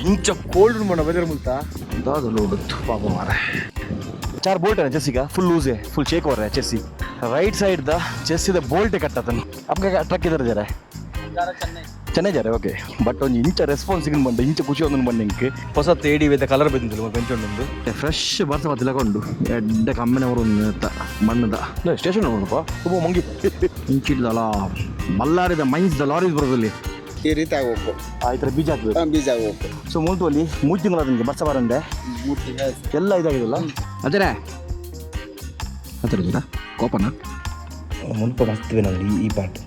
Inch cold मन weather मुल्ता दादा load पापा मारा 4 बोल्ट है चेसी का फुल लूज है फुल चेक हो रहा है चेसी राइट साइड दा चेसी दा बोल्ट कट्टा तन आपका ट्रक किधर जा रहा है चेन्नई जा रहा है ओके बट ಒಂದು ಇಂಚ ರೆಸ್ಪಾನ್ಸ್ ಸಿಗನ್ ಬಂದ ಇಂಚ ಖುಷಿ ಒಂದು ಬಂದ ನಿಂಗೆ ಹೊಸ ತೇಡಿ ವೇದ ಕಲರ್ ಬಂದಿಲ್ಲ ಪೆಂಚೊಂದು ಫ್ರೆಶ್ ಬರ್ಸ ಬದಲಕೊಂಡು ಎಡ್ಡ ಕಮ್ಮನವರು ಮಣ್ಣದ ಸ್ಟೇಷನ್ ನೋಡಪ್ಪ ತುಂಬ ಮಂಗಿ ಇಂಚಿಡ್ದಲ್ಲ ಬಲ್ಲಾರಿದ ಮೈನ್ಸ್ದ ಲಾರೀಸ್ ಬರೋದಲ್ಲಿ ಈ ರೀತಿ ಆಗೋಕು ಈ ಥರ ಬೀಜ ಹಾಕ್ಬೇಕು ಬೀಜ ಆಗೋಕು ಸೊ ಮೂಟಲ್ಲಿ 3 ತಿಂಗಳ ನನಗೆ ಬರ್ಸ ಬರಂಡೆ ಎಲ್ಲ ಇದಾಗಿದಲ್ಲ ಅದರ ಅದರ ಕೋಪನ ಮುಲ್ಪ ಮಸ್ತಿವೆ ನನಗೆ ಈ ಪಾರ್ಟ್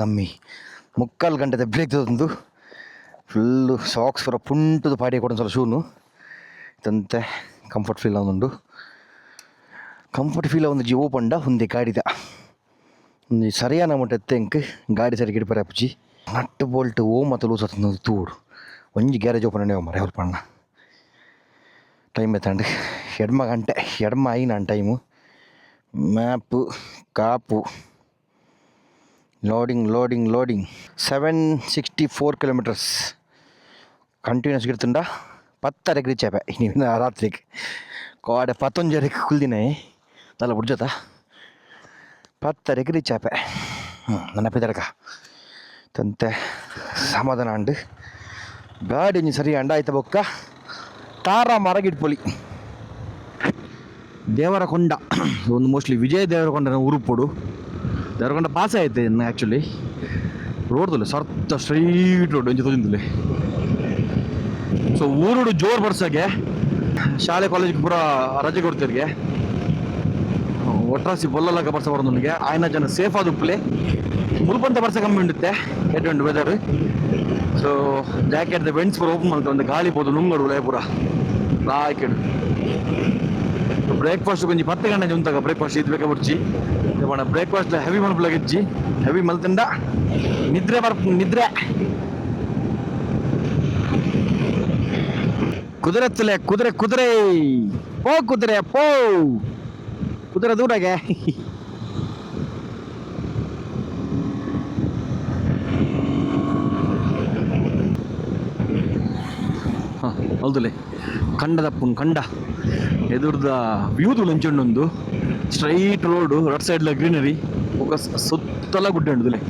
ಕಮ್ಮಿ 3/4 ಗಂಟೆ ಬ್ರೇಕ್ ತಂದು ಫುಲ್ಲು ಸಾಕ್ಸ್ ಪೂರ ಪುಂಟದು ಪಾಡಿ ಕೊಡೋದು ಶೂನು ಇದಂತೆ ಕಂಫರ್ಟ್ ಫೀಲ್ ಆಗುಂಡು ಕಂಫರ್ಟ್ ಫೀಲ್ ಒಂದು ಜೀವ ಪಂಡ ಒಂದೇ ಗಾಡಿದ ಒಂದು ಸರಿಯಾನ ಮಟ್ಟ ಎಂಕ್ ಗಾಡಿ ಸರಿ ಗಿಡಪರ ಹಚ್ಚಿ ನಟ್ಟು ಬೋಲ್ಟ್ ಓ ಮತ್ತು ಲೂಸ್ ಆತಂದು ತೂಡು ಒಂಜಿ ಗ್ಯಾರೇಜ್ ಓಪನ್ ಮರ ಅವ್ರ ಪಣ್ಣ ಟೈಮ್ ಎತ್ತಂಡು ಎಡ್ಮ ಗಂಟೆ ಎಡ್ಮ ಆಯಿ ನಾನು ಟೈಮು ಮ್ಯಾಪು ಕಾಪು ಲೋಡಿಂಗ್ 764 ಕಿಲೋಮೀಟರ್ಸ್ ಕಂಟಿನ್ಯೂಸ್ ಇರ್ತುಂಡ 10 ರೀಚ್ ಆಪೆ ನೀವು ರಾತ್ರಿಗೆ ಕಾಡೆ 11 ಕುಲ್ದಿನೇ ನಲ್ಲ ಬುಡ್ಜತ 10 ರೀಚ್ ಆಪೆ ನೆನಪಿದರಕ ತಂತೆ ಸಮಾಧಾನ ಅಂಡು ಗಾಡಿ ಸರಿ ಅಂಡ ಆಯ್ತ ಬೊಕ್ಕ ತಾರ ಮರಗಿಡ್ಪೊಲಿ ದೇವರಕೊಂಡ ಒಂದು ಮೋಸ್ಟ್ಲಿ ವಿಜಯ ದೇವರಕೊಂಡ ಉರುಪೊಡು ದೇವರಕೊಂಡ ಪಾಸ್ ಆಯ್ತು ಆ್ಯಕ್ಚುಲಿ ರೋಡ್ದಲ್ಲ ಸರ್ತ ಸ್ಟ್ರೈಟ್ ರೋಡ್ ಒಂಚೆ ತೊಂದಿಲ್ಲ ಸೊ ಊರುಡು ಜೋರು ಬರ್ಸಾಗೆ ಶಾಲೆ ಕಾಲೇಜಿಗೆ ಪೂರ ರಜೆ ಕೊಡ್ತಿರ್ಗೆ ಒಟ್ರಾಸಿ ಬೊಲ್ಲಲಾಗ ಬರ್ಸ ಬರೋದು ನನಗೆ ಆಯ್ನ ಜನ ಸೇಫ್ ಆದ ಉಪ್ಪಲೆ ಮುಲ್ಪಂತ ಬರ್ಸ ಕಮ್ಮಿ ಉಂಡುತ್ತೆ ಎಟ್ಟು ವೆದರ್ ಸೊ ಜಾಕೆಟ್ ವೆಂಟ್ಸ್ ಪೂರ ಓಪನ್ ಮಾಡ್ತಾರೆ ಒಂದು ಗಾಳಿ ಪೋದು ನುಂಗಡು ಲೇ ಪೂರ ರಾಕೆಟ್ ಬ್ರೇಕ್ಫಾಸ್ಟ್ ಕೊಂಚ 10 ಗಂಟೆ ಉಂತಾಗ ಬ್ರೇಕ್ಫಾಸ್ಟ್ ಇದು ಬೇಕಾ ಬರ್ಚಿ మన బ్రేక్ఫాస్ట్ హెవీ మనుపులోకి ఇచ్చి హెవీ మలుతుండా నిద్ర కుదిరెత్తలే కుదిరే పో కుదిరే దూరాಗೆ ಹೌದಲ್ಲೇ ಕಂಡದಪ್ಪನ್ ಕಂಡ ಎದುರ್ದ ವ್ಯೂದು ಲಂಚಣ್ಣೊಂದು ಸ್ಟ್ರೈಟ್ ರೋಡು ಲೆಫ್ಟ್ ಸೈಡ್ಲ ಗ್ರೀನರಿ ఒక ಸುತ್ತಲ ಗುಡ್ಡ ಉಂಟುದಲ್ಲೇ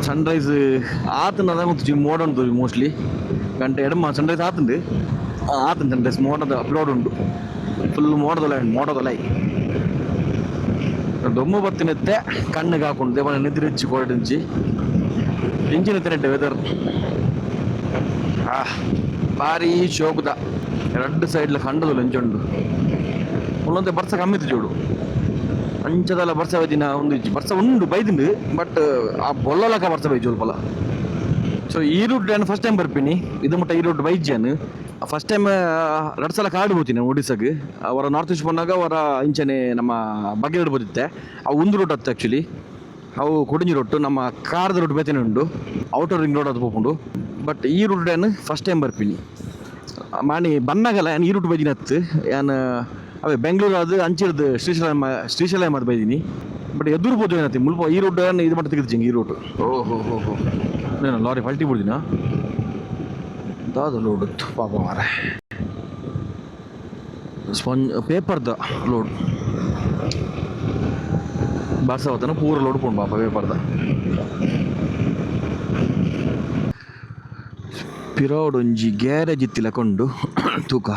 ಸನ್ ರೈಸ್ ಆತನದ ಮತ್ತು ಮೋಡ ಉಂಟು ಮೋಸ್ಟ್ಲಿ ಗಂಟೆ ಎಡಮ ಸನ್ ರೈಸ್ ಆತಂದು ಸನ್ ರೈಸ್ ಮೋಡದ ಅಪ್ಲೋಡ್ ಉಂಟು ಫುಲ್ ಮೋಡದೊಲ ದೊಮ್ಮ ಬತ್ತಿನತ್ತೆ ಕಣ್ಣಿಗೆ ಹಾಕೊಂಡು ದೇವನ ನಿದ್ರೆ ಹೆಚ್ಚಿ ಕೊರಡಿಂಚಿ ಇಂಚಿನ ತಿನ್ನಟ್ಟೆ ವೆದರ್ ಭಾರಿ ಶೋಭದ 2 ಸೈಡ್ಲ ಕಂಡದು ಲಂಚುಂಡು ಒಂದೊಂದೇ ಬರ್ಸ ಕಮ್ಮಿತ್ತು ಜೋಡು ಅಂಚದಲ್ಲ ಬರ್ಸ ಬೈದಿನ ಒಂದು ಬರ್ಸ ಉಂಡು ಬೈದಿಂಡು ಬಟ್ ಆ ಬೊಲ್ಲಲಕ ಬರ್ಸ ಬೈ ಜೋಲ್ಪಲ ಸೊ ಈ ರೂಟ್ ನಾನು ಫಸ್ಟ್ ಟೈಮ್ ಬರ್ತೀನಿ ಇದು ಮುಟ್ಟ ಈ ರೂಟ್ ಬೈಜ್ಯಾನು ಫಸ್ಟ್ ಟೈಮ್ 2 ಸಲ ಕಾಡು ಹೋಗ್ತೀನಿ ಒಡಿಸ್ಸಾಗೆ ಅವರ ನಾರ್ತ್ ಈಸ್ಟ್ ಬಂದಾಗ ಅವರ ಇಂಚನೆ ನಮ್ಮ ಬಗೆರಡು ಬೋದಿತ್ತೆ ಅವು ಒಂದು ರೂಟ್ ಹತ್ತು ಆ್ಯಕ್ಚುಲಿ ಅವು ಕೊಡಿಂಜಿ ರೋಟು ನಮ್ಮ ಕಾರ್ದ ರೂಟ್ ಬೇತೇನೆ ಉಂಡು ಔಟರ್ ರಿಂಗ್ ರೋಡ್ ಅದು ಹೋಗ್ಕೊಂಡು ಬಟ್ ಈ ರೂಟ್ ನಾನು ಫಸ್ಟ್ ಟೈಮ್ ಬರ್ತೀನಿ ಮಾಡಿ ಬಂದಾಗಲ್ಲ ನಾನು ಈ ರೂಟ್ ಬೈದಿನ ಹತ್ತು ನಾನು ಅವೇ ಬೆಂಗಳೂರು ಅದು ಅಂಚಿರ್ದು ಶ್ರೀಶೈಲ ಅದು ಬೈದೀನಿ ಬಟ್ ಎದುರ್ಬೋದು ಏನತ್ತಿ ಮುಲ್ಪ ಈ ರೂಟ್ ಇದು ಮಾಡಿ ತೆಗೆದಿದ್ದೀನಿ ಈ ರೂಟು ಓಹೋ ನಾನು ಲಾರಿ ಪಲ್ಟಿ ಬಿಡ್ದಿನ ದಾದ ಲೋಡ್ ಪಾಪ ಮಾರ ಪೇಪರ್ದ ಲೋಡ್ ಬರ್ಸ ಹೋಗ್ತಾನೆ ಪೂರ ಲೋಡ್ ಕೊಂಡು ಪಾಪ ಪೇಪರ್ದ ಪಿರೋಡ್ ಒಂಜಿ ಗ್ಯಾರೇಜ್ ಇತ್ತಿಲ್ಲ ಕೊಂಡು ತೂಕ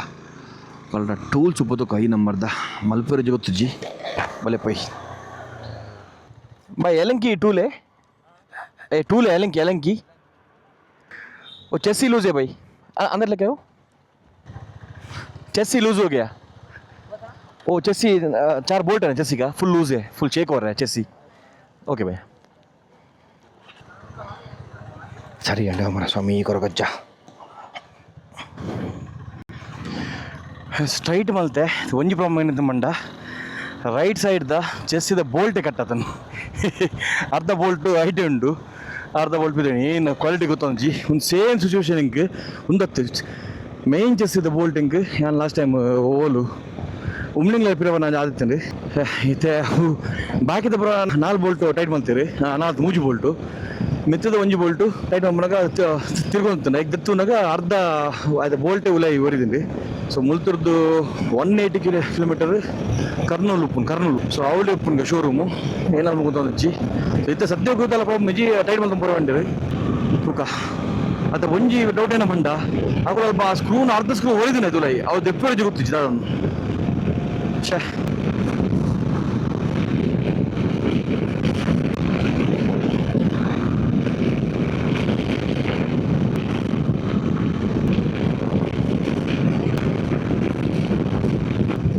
ಕಲ್ಡ ಟೂಲ್ಸ್ ಉಪ್ಪ ತೂಕ ಈ ನಂಬರ್ದ ಮಲ್ಪೇರು ಗೊತ್ತುಜ್ಜಿ ಬಲೆ ಪೈ भाई एलंकी टूल है टूल है एलंकी वो चेसी लूज है भाई अंदर लेके आओ चेसी लूज हो गया वो चेसी 4 बोल्ट है ना चेसी का फुल लूज है फुल चेक हो रहा है चेसी ओके भाई सरी अंडे हमारा स्वामी करो गज्जा स्ट्रैट मलते ಒಂಜಿ ಪ್ರಾಬ್ಲಮ್ ಏನಂತ ಮಂಡ ರೈಟ್ ಸೈಡ್ದ ಚೆಸ್ಸಿದ ಬೋಲ್ಟೇ ಕಟ್ಟತನು ಅರ್ಧ ಬೋಲ್ಟು ಹೈಟ್ ಉಂಟು ಅರ್ಧ ಬೋಲ್ಟ್ ಬಿದ್ದೇನೆ ಏನು ಕ್ವಾಲಿಟಿ ಗೊತ್ತೊಂಜಿ ಒಂದು ಸೇಮ್ ಸಿಚುವೇಶನ್ ಇಂಕ್ ಉಂದತ್ತು ಮೇನ್ ಚೆಸ್ ಇದ್ದ ಬೋಲ್ಟ್ ಇಂಕ್ ನಾನು ಲಾಸ್ಟ್ ಟೈಮ್ ಓಲು ಉಮ್ಲಿಂಗ್ಲ ಪಿರವ ನಾನು ಆದಿತ್ತಂడి ಇತ್ತೆ ಬಾಕಿದ ಪುರ 4 ಬೋಲ್ಟು ಟೈಟ್ ಮಾಡ್ತೀರಿ 4 ಮೂಜಿ ಬೋಲ್ಟು ಮೆತ್ತದ ಒಂಜಿ ಬೋಲ್ಟು ಟೈಟ್ ಮಾಡ್ಕೊಂಡಾಗ ತಿರ್ಗೊಂತಂಡ ಈಗ ದತ್ತುನಾಗ ಅರ್ಧ ಅದು ಬೋಲ್ಟೇ ಉಲೈ ಒರಿದಿಂಡಿ ಸೊ ಮುಲ್ತುರ್ದು 180 ಕಿಲೋಮೀಟರ್ ಕರ್ನೂಲು ಸೊ ಅವಳಿ ಉಪ್ಪುನ್ಗ ಶೋರೂಮು ಏನಾದ್ರು ಗೊತ್ತೊಂದಿಚ್ಚಿ ಇತ್ತ ಸದ್ಯ ಗೊತ್ತಲ್ಲ ಪ್ರಾಬ್ಲಮ್ ಇಜ್ಜಿ ಟೈಟ್ ಮಾಡ್ಕೊಂಡು ಪರವಂಡಿರಿ ತೂಕ ಅತ್ತ ಒಂಜಿ ಡೌಟ್ ಏನ ಬಂಡ ಅವು ಅಲ್ಪ ಸ್ಕ್ರೂನ ಅರ್ಧ ಸ್ಕ್ರೂ ಒರಿದಿನ ತುಲೈ ಅವು ದೆಪ್ಪರಜಿ ಗೊತ್ತಿಚ್ಚಿ ಅದನ್ನು ಛೇ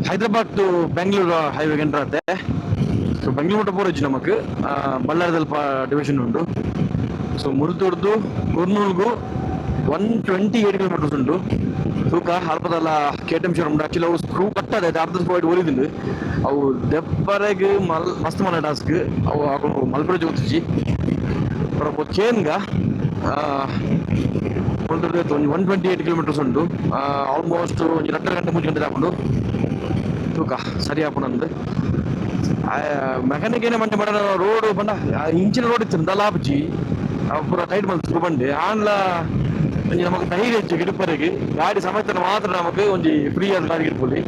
ಹೈದರಾಬಾದ್ ಟು ಬೆಂಗಳೂರು ಹೈವೇಗೆ ಎಂಟರ್ ಆಗುತ್ತೆ ಸೊ ಬೆಂಗಳೂರು ಮಟ್ಟ ಪೂರೈಜಿ ನಮಕ್ ಬಳ್ಳಾರಿದಲ್ಲಿ ಡಿವಿಷನ್ ಉಂಟು ಸೊ ಮುರುತೂರ್ದು ಕುರ್ನೂಲ್ಗೂ 128 ಕಿಲೋಮೀಟರ್ಸ್ ಉಂಟು ತೂಕ ಅಲ್ಪದಲ್ಲ KTM ಶೋರೂಮ್ ಆಕ್ಚುಲಿ ಅವು ಸ್ಕ್ರೂ ಕಟ್ಟದೆ ಅರ್ಧ ಸ್ಕ್ರೂ ಆಯ್ತು ಒಲಿದಿಂಡು ಅವು ದೆಪ್ಪರೆಗೆ ಮಸ್ತ್ ಮನೆ ಟಾಸ್ಕ್ ಅವು ಹಾಕೊಂಡು ಮಲ್ಪುರ ಜೋತಿಸಿ ಬರಪ್ಪ ಚೇನ್ಗ 128 ಕಿಲೋಮೀಟರ್ಸ್ ಉಂಟು ಆಲ್ಮೋಸ್ಟ್ 2 ಗಂಟೆ 3 ಗಂಟೆ ಹಾಕೊಂಡು ತೂಕ ಸರಿ ಹಾಕೊಂಡಂದು ಮೆಕ್ಯಾನಿಕ್ ಏನೇ ಮಂಡೆ ಮಾಡ ರೋಡ್ ಬಂಡ ಇಂಚಿನ ರೋಡ್ ಇತ್ತು ದಲಾಬ್ಜಿ ಪೂರ ಟೈಟ್ ಮಾಡ್ತು ಬಂಡೆ ಆನ್ಲ ನಮಗೆ ಧೈರ್ಯ ಹೆಚ್ಚು ಗಿಡಪರೆಗೆ ಗಾಡಿ ಸಮೇತ ಮಾತ್ರ ನಮಗೆ ಒಂದು ಫ್ರೀ ಆದ ಗಾಡಿ ಗಿಡ್ಕೊಳ್ಳಿ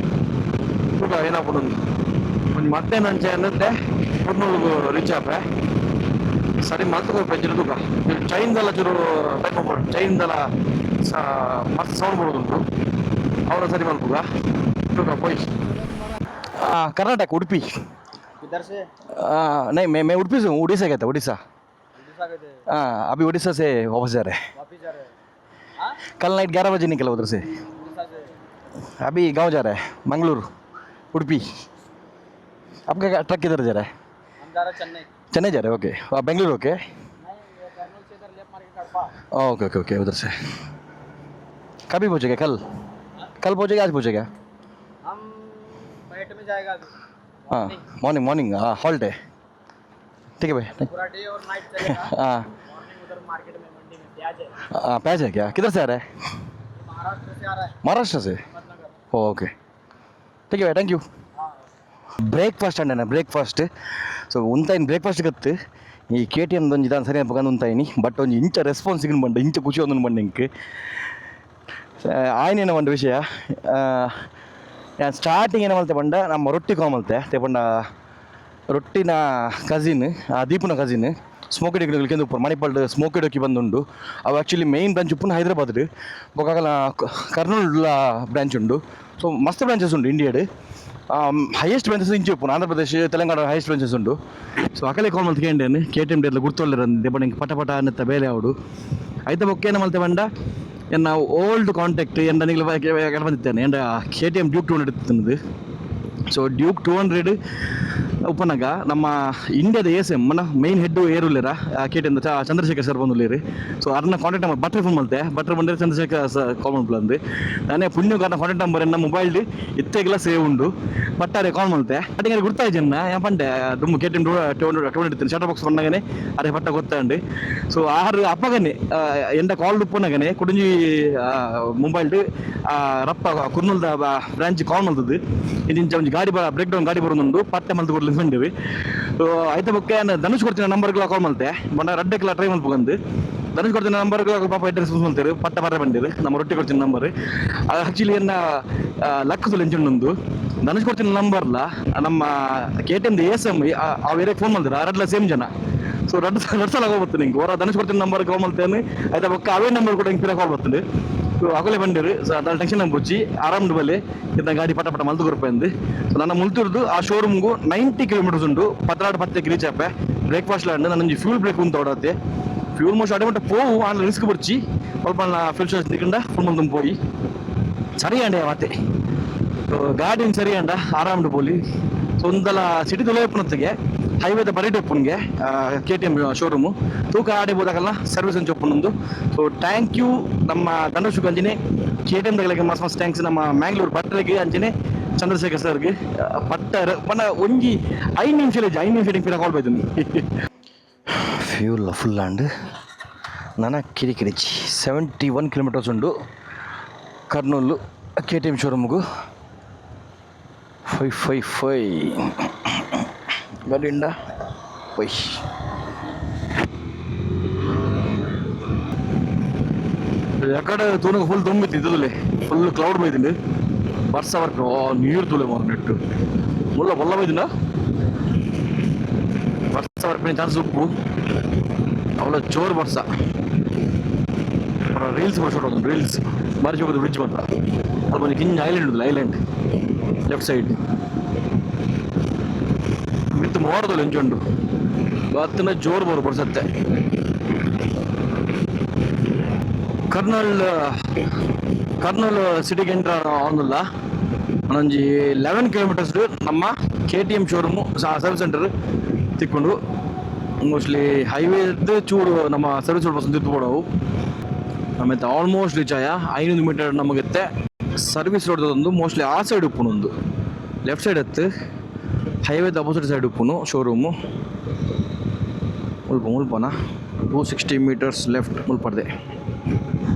ತೂಕ ಏನಾಗ್ಬಿಡೋದು ಒಂದು ಮತ್ತೆ ನಂಚೆ ಅನ್ನತ್ತೆ ಕುರ್ನೂಲ್ಗೂ ರೀಚ್ ಆಪೆ ಸರಿ ಮಾತು ಪೆಂಚರು ತೂಕ ಚೈನ್ದೆಲ್ಲ ಚೂರು ಟೈಪ್ ಮಾಡ್ಬೋದು ಚೈನ್ದೆಲ್ಲ ಮತ್ತೆ ಸೌಂಡ್ ಮಾಡೋದುಂಟು ಅವರ ಸರಿ ಮಾಡ್ಬೋದ ತೂಕ ಪೊಯ್ कर्नाटक उडुपी किधर से? नहीं मैं उडुपी से हूँ उड़ीसा गया था उड़ीसा गए थे? हाँ अभी उड़ीसा से वापस जा रहे हैं वापिस जा रहे हैं? कल नाइट 11 बजे निकला उधर से उड़ीसा से? अभी गांव जा रहा है मंगलूर उडुपी आपका ट्रक किधर जा रहा है? हम जा रहे हैं चेन्नई। चेन्नई जा रहे हैं ओके बेंगलुरु ओके नहीं ये कर्नूल से इधर लेफ्ट मार के कड़पा। ओके ओके ओके उधर से कभी पहुँचेगा कल पहुँचेगा आज पहुँचेगा हम नाइट में जाएगा अभी। हाँ मॉर्निंग हाँ हॉल्ट है ठीक है भाई पूरा डे और नाइट चलेगा। हाँ मॉर्निंग उधर मार्केट में मंडी में प्याज है। हाँ प्याज है क्या किधर से आ रहा है महाराष्ट्र से आ रहा है। महाराष्ट्र से अहमदनगर। ओके ठीक है भाई थैंक यू हाँ ಬ್ರೇಕ್ಫಾಸ್ಟ್ ಅಂಡೇನ ಬ್ರೇಕ್ಫಾಸ್ಟ್ ಸೊ ಉಂತಾಯಿನ ಬ್ರೇಕ್ಫಾಸ್ಟ್ ಗತ್ತು ಈ KTM ಒಂಜಿ ದಾನ ಸರಿ ಅನ್ಪಕಂದು ಉಂತಾಯಿನಿ ಬಟ್ ಒಂಜಿ ಇಂಚ ರೆಸ್ಪಾನ್ಸ್ ಸಿಗನ್ ಬಂಡ ಇಂಚ ಖುಷಿ ಒಂದನ್ನು ಬಂಡ ಇಂಕ್ ಆಯ್ನೇನ ಒಂದು ವಿಷಯ ಸ್ಟಾರ್ಟಿಂಗ್ ಏನು ಮಲ್ತೆ ಬಂಡ ನಮ್ಮ ರೊಟ್ಟಿ ಕೋಮಲ್ತೆ ತೆಪಂಡ ರೊಟ್ಟಿನ ಕಸಿನ್ ದೀಪನ ಕಸಿನ್ ಸ್ಮೋಕೆಡ್ ಕೆಂದು ಉಪ್ಪು ಮಣಿಪಾಲ್ ಸ್ಮೋಕೆಡ್ ಹೋಗಿ ಬಂದುಂಡು ಅವು ಆ್ಯಕ್ಚುಲಿ ಮೇಯ್ನ್ ಬ್ರಾಂಚ್ ಉಪ್ಪುನ ಹೈದರಾಬಾದ್ ಬೊಕಾಗಲ ಕರ್ನೂಲ್ ಬ್ರಾಂಚ್ ಉಂಡು ಸೊ ಮಸ್ತ್ ಬ್ರಾಂಚಸ್ ಉಂಡು ಇಂಡಿಯಾಡ್ ಹೈಯೆಸ್ಟ್ ಬ್ರಾಂಚಸ್ ಇಂಚೆ ಉಪ್ಪು ಆಂಧ್ರ ಪ್ರದೇಶ್ ತೆಲಂಗಾಣ ಹೈಯೆಸ್ಟ್ ಬ್ರಾಂಚಸ್ ಉಂಡು ಸೊ ಅಕಲೆ ಕಾಲ್ ಮಲ್ತೆ ಕೇಂಡೇನು KTM ಡೇರ್ಲ ಗುರ್ತೊಳ್ಳಿರಂದೆ ಬಣ್ಣ ಪಟ ಪಟ ಅನ್ನತ್ತ ಬೇಲೆ ಅವಡು ಐತ ಬೊಕ್ಕೇನ ಮಲ್ತೆ ಬಂಡ ಎನ್ನ ಓಲ್ಡ್ ಕಾಂಟ್ಯಾಕ್ಟ್ ಎಂಡ ನಿಗ್ಲ ಬಂದಿದ್ದೇನೆ ಎಂಡ KTM ಡ್ಯೂಕ್ 200 ಇತ್ತಿನದು ಸೊ ಡ್ಯೂಕ್ 200 ಉಪ್ಪನಾಗ ನಮ್ಮ ಇಂಡಿಯಾದ ASM ಮನ ಮೈನ್ ಹೆಡ್ ಏರುಲ್ಲೇರ KTM ಚಂದ್ರಶೇಖರ್ ಸರ್ ಬಂದುಲ್ಲೇರಿ ಸೊ ಅದನ್ನ ಕಾಂಟ್ಯಾಕ್ಟ್ ನಂಬರ್ ಬಟ್ರೆ ಫೋನ್ ಮಲ್ತೆ ಬಟ್ರೆ ಬಂದರೆ ಚಂದ್ರಶೇಖರ್ ಸರ್ ಕಾಲ್ ಮಾಡ್ಲಂದು ನಾನೇ ಪುಣ್ಯಕಾರನ ಕಾಂಟ್ಯಾಕ್ಟ್ ನಂಬರ್ ಎನ್ನ ಮೊಬೈಲ್ ಇತ್ತೆಗೆಲ್ಲ ಸೇವ್ ಉಂಡು ಬಟ್ಟಾರೆ ಕಾಲ್ ಮಲ್ತೆ ಅಡಿಗೆ ಗುರ್ತಾಯಿ ಜನ ಯಾಪಂಡೆ ದುಮ್ಮು KTM 200 ಇರ್ತೀನಿ ಶಟರ್ ಬಾಕ್ಸ್ ಬಂದಾಗನೆ ಅದೇ ಪಟ್ಟ ಗೊತ್ತಾಂಡು ಸೊ ಆರು ಅಪ್ಪಗನೆ ಎಂಡ ಕಾಲ್ ಉಪ್ಪನಾಗನೆ ಕುಡುಂಜಿ ಮೊಬೈಲ್ ರಪ್ಪ ಕುರ್ನೂಲ್ದ ಬ್ರಾಂಚ್ ಕಾಲ್ ಮಲ್ತದ್ದು ಇಂಚ ಒಂಜಿ ಗಾಡಿ ಬ್ರೇಕ್ ಡೌನ್ ಗಾಡಿ ಬರೋದುಂಡು ಪಟ್ಟೆ ಮಲ್ತು ಕೊಡ್ಲಿ ಬಂದೇವಿ ಐತೆ ಬೊಕ್ಕೆ ಧನುಷ್ ಕೊಡ್ತೀನಿ ನಂಬರ್ಗಳ ಕಾಲ್ ಮಲ್ತೆ ಬಂಡ ರಡ್ಡೆಕ್ಲ ಟ್ರೈ ಮಲ್ಪಂದು ಧನುಷ್ ಕೊಡ್ತೀನಿ ನಂಬರ್ಗಳ ಪಾಪ ಐತೆ ರೆಸ್ಪಾನ್ಸ್ ಮಾಡ್ತಾರೆ ಪಟ್ಟ ಬರ ಬಂದಿರು ನಮ್ಮ ರೊಟ್ಟಿ ಕೊಡ್ತೀನಿ ನಂಬರ್ ಅದು ಆ್ಯಕ್ಚುಲಿ ಏನ ಲಕ್ಕದಲ್ಲಿ ಎಂಚುಂಡು ಧನುಷ್ ಕೊಡ್ತೀನಿ ನಂಬರ್ಲ ನಮ್ಮ KTM ASM ಆ ವೇರೆ ಫೋನ್ ಮಾಡಿದ್ರು ಅರಡ್ಲ ಸೇಮ್ ಜನ ಸೊ ಎರಡು ಸಲ ಹೋಗ್ಬತ್ತು ನಿಂಗೆ ಹೊರ ಧನುಷ್ ಕೊಡ್ತೀನಿ ನಂಬರ್ ಕಾಲ್ ಮಾಡ್ತೇನೆ ಆಯ್ತಾ ಬೊಕ್ಕ ಅವೇ ನಂಬರ್ ಕೂಡ ಹಿಂಗೆ ಕಾಲ್ ಬರ್ತದೆ ಸೊ ಅಗಲೇ ಬಂದಿರು ಸೊ ಅದ್ರ ಟೆನ್ಷನ್ ಬುಚ್ಚಿ ಆರಾಮ್ದು ಬಲೆ ಇದ್ದ ಗಾಡಿ ಪಟ ಪಟ ಮಲ್ತು ಕೊರಪಂದು ಸೊ ನನ್ನ ಮುಲ್ತಿರ್ದು ಆ ಶೋರೂಮ್ಗೂ 90 ಕಿಲೋಮೀಟರ್ಸ್ ಉಂಟು ಪತ್ರಾಡು ಪತ್ತಕ್ಕೆ ರೀಚ್ ಆಪೆ ಬ್ರೇಕ್ಫಾಸ್ಟ್ ಲ್ಯಾಂಡ್ ನನ್ನ ಫ್ಯೂಲ್ ಬ್ರೇಕ್ ಉಂಟು ಓಡತ್ತೆ ಫ್ಯೂಲ್ ಮೋಸ್ಟ್ ಅಡೆ ಮಟ್ಟ ಪೋವು ಆನ್ಲ ರಿಸ್ಕ್ ಬರ್ಚಿ ಸ್ವಲ್ಪ ಫ್ಯೂಲ್ ಸ್ಟೇಷನ್ ತಿಕ್ಕಂಡ ಫುಲ್ ಮಂದು ಪೋಯಿ ಸರಿ ಅಂಡೆ ಮತ್ತೆ ಗಾಡಿನ ಸರಿ ಅಂಡ ಆರಾಮ್ಡು ಪೋಲಿ ಸೊ ಒಂದಲ ಸಿಟಿ ತೊಲೊಪ್ಪನತ್ತಿಗೆ ಹೈವೇದ ಬರೀ ಒಪ್ಪನ್ಗೆ KTM ಶೋರೂಮು ತೂಕ ಆಡಿಬೋದಾಗಲ್ಲ ಸರ್ವಿಸ್ ಅಂಚೆ ಒಪ್ಪನೊಂದು ಸೊ ಥ್ಯಾಂಕ್ ಯು ನಮ್ಮ ಧನುಷ್ ಅಂಜನೆ KTM ದಗಳಿಗೆ ಮಸ್ತ್ ಥ್ಯಾಂಕ್ಸ್ ನಮ್ಮ ಮ್ಯಾಂಗ್ಳೂರು ಬಟ್ಟರೆಗೆ ಅಂಜನೆ ಚಂದ್ರಶೇಖರ್ ಸರ್ಗೆ ಪಟ್ಟ ಪಣ ಒಂಜಿ 5 ನಿಮಿಷ ಕಾಲ್ ಬೈತೀನಿ ಫ್ಯೂಲ್ ಫುಲ್ ಆಂಡ್ ನನ್ನ ಕಿರಿಕಿರಿಚಿ 71 ಕಿಲೋಮೀಟರ್ಸ್ ಉಂಡು ಕರ್ನೂಲು KTM ಶೋರೂಮ್ಗೂ 555 ಗಲ್ಲಿಂದ ಪೈ ఎక్కడ తూనకు ఫుల్ దొమ్మిది ఇదిలే ఫుల్ క్లౌడ్ పోయింది వర్ష వరకు నీరు తూలే మాకు నెట్టు ముళ్ళ పొల్ల పోయిందా వర్ష వరకు ಚಾನ್ಸ್ ಉಪ್ಪು ಅವಳ ಜೋರು ವರ್ಷ ರೀಲ್ಸ್ ಮಾಡ್ಸೋದು ರೀಲ್ಸ್ ಮರಿಸಿ ಹೋಗೋದು ಬ್ರಿಡ್ಜ್ ಬಂತ ಅಲ್ಲಿ ಬಂದು ಹಿಂಗೆ ಐಲ್ಯಾಂಡ್ ಲೆಫ್ಟ್ ಸೈಡ್ ಮಿತ್ತು ಮೋಡದಲ್ಲಿ ಹೆಂಚುಂಡು ಬತ್ತನ ಜೋರು ಬೋರು ಬರ್ಸತ್ತೆ ಕರ್ನೂಲ್ ಸಿಟಿಗೆ ಎಂಟರ್ ಆಗೋಲ್ಲ ಒಂದೊಂಜಿ 11 ಕಿಲೋಮೀಟರ್ಸ್ ನಮ್ಮ KTM ಶೋರೂಮು ಸರ್ವಿಸ್ ಸೆಂಟರ್ ತಿಕ್ಕೊಂಡು ಮೋಸ್ಟ್ಲಿ ಹೈವೇದು ಚೂರು ನಮ್ಮ ಸರ್ವಿಸ್ ರೋಡ್ ಬಸ್ ತಿಪ್ಪುಬೋಡವು ಆಮೇಲೆ ಆಲ್ಮೋಸ್ಟ್ ರೀಚ್ ಆಯ 500 ಮೀಟರ್ ನಮಗೆತ್ತೆ ಸರ್ವಿಸ್ ರೋಡ್ದೊಂದು ಮೋಸ್ಟ್ಲಿ ಆ ಸೈಡ್ ಉಪ್ಪುನು ಒಂದು ಲೆಫ್ಟ್ ಸೈಡ್ ಎತ್ತು ಹೈವೇದ ಅಪೋಸಿಟ್ ಸೈಡ್ ಉಪ್ಪುನು ಶೋರೂಮು ಮುಲ್ಪನ 260 ಮೀಟರ್ಸ್ ಲೆಫ್ಟ್ ಮುಲ್ಪಡ್ದೆ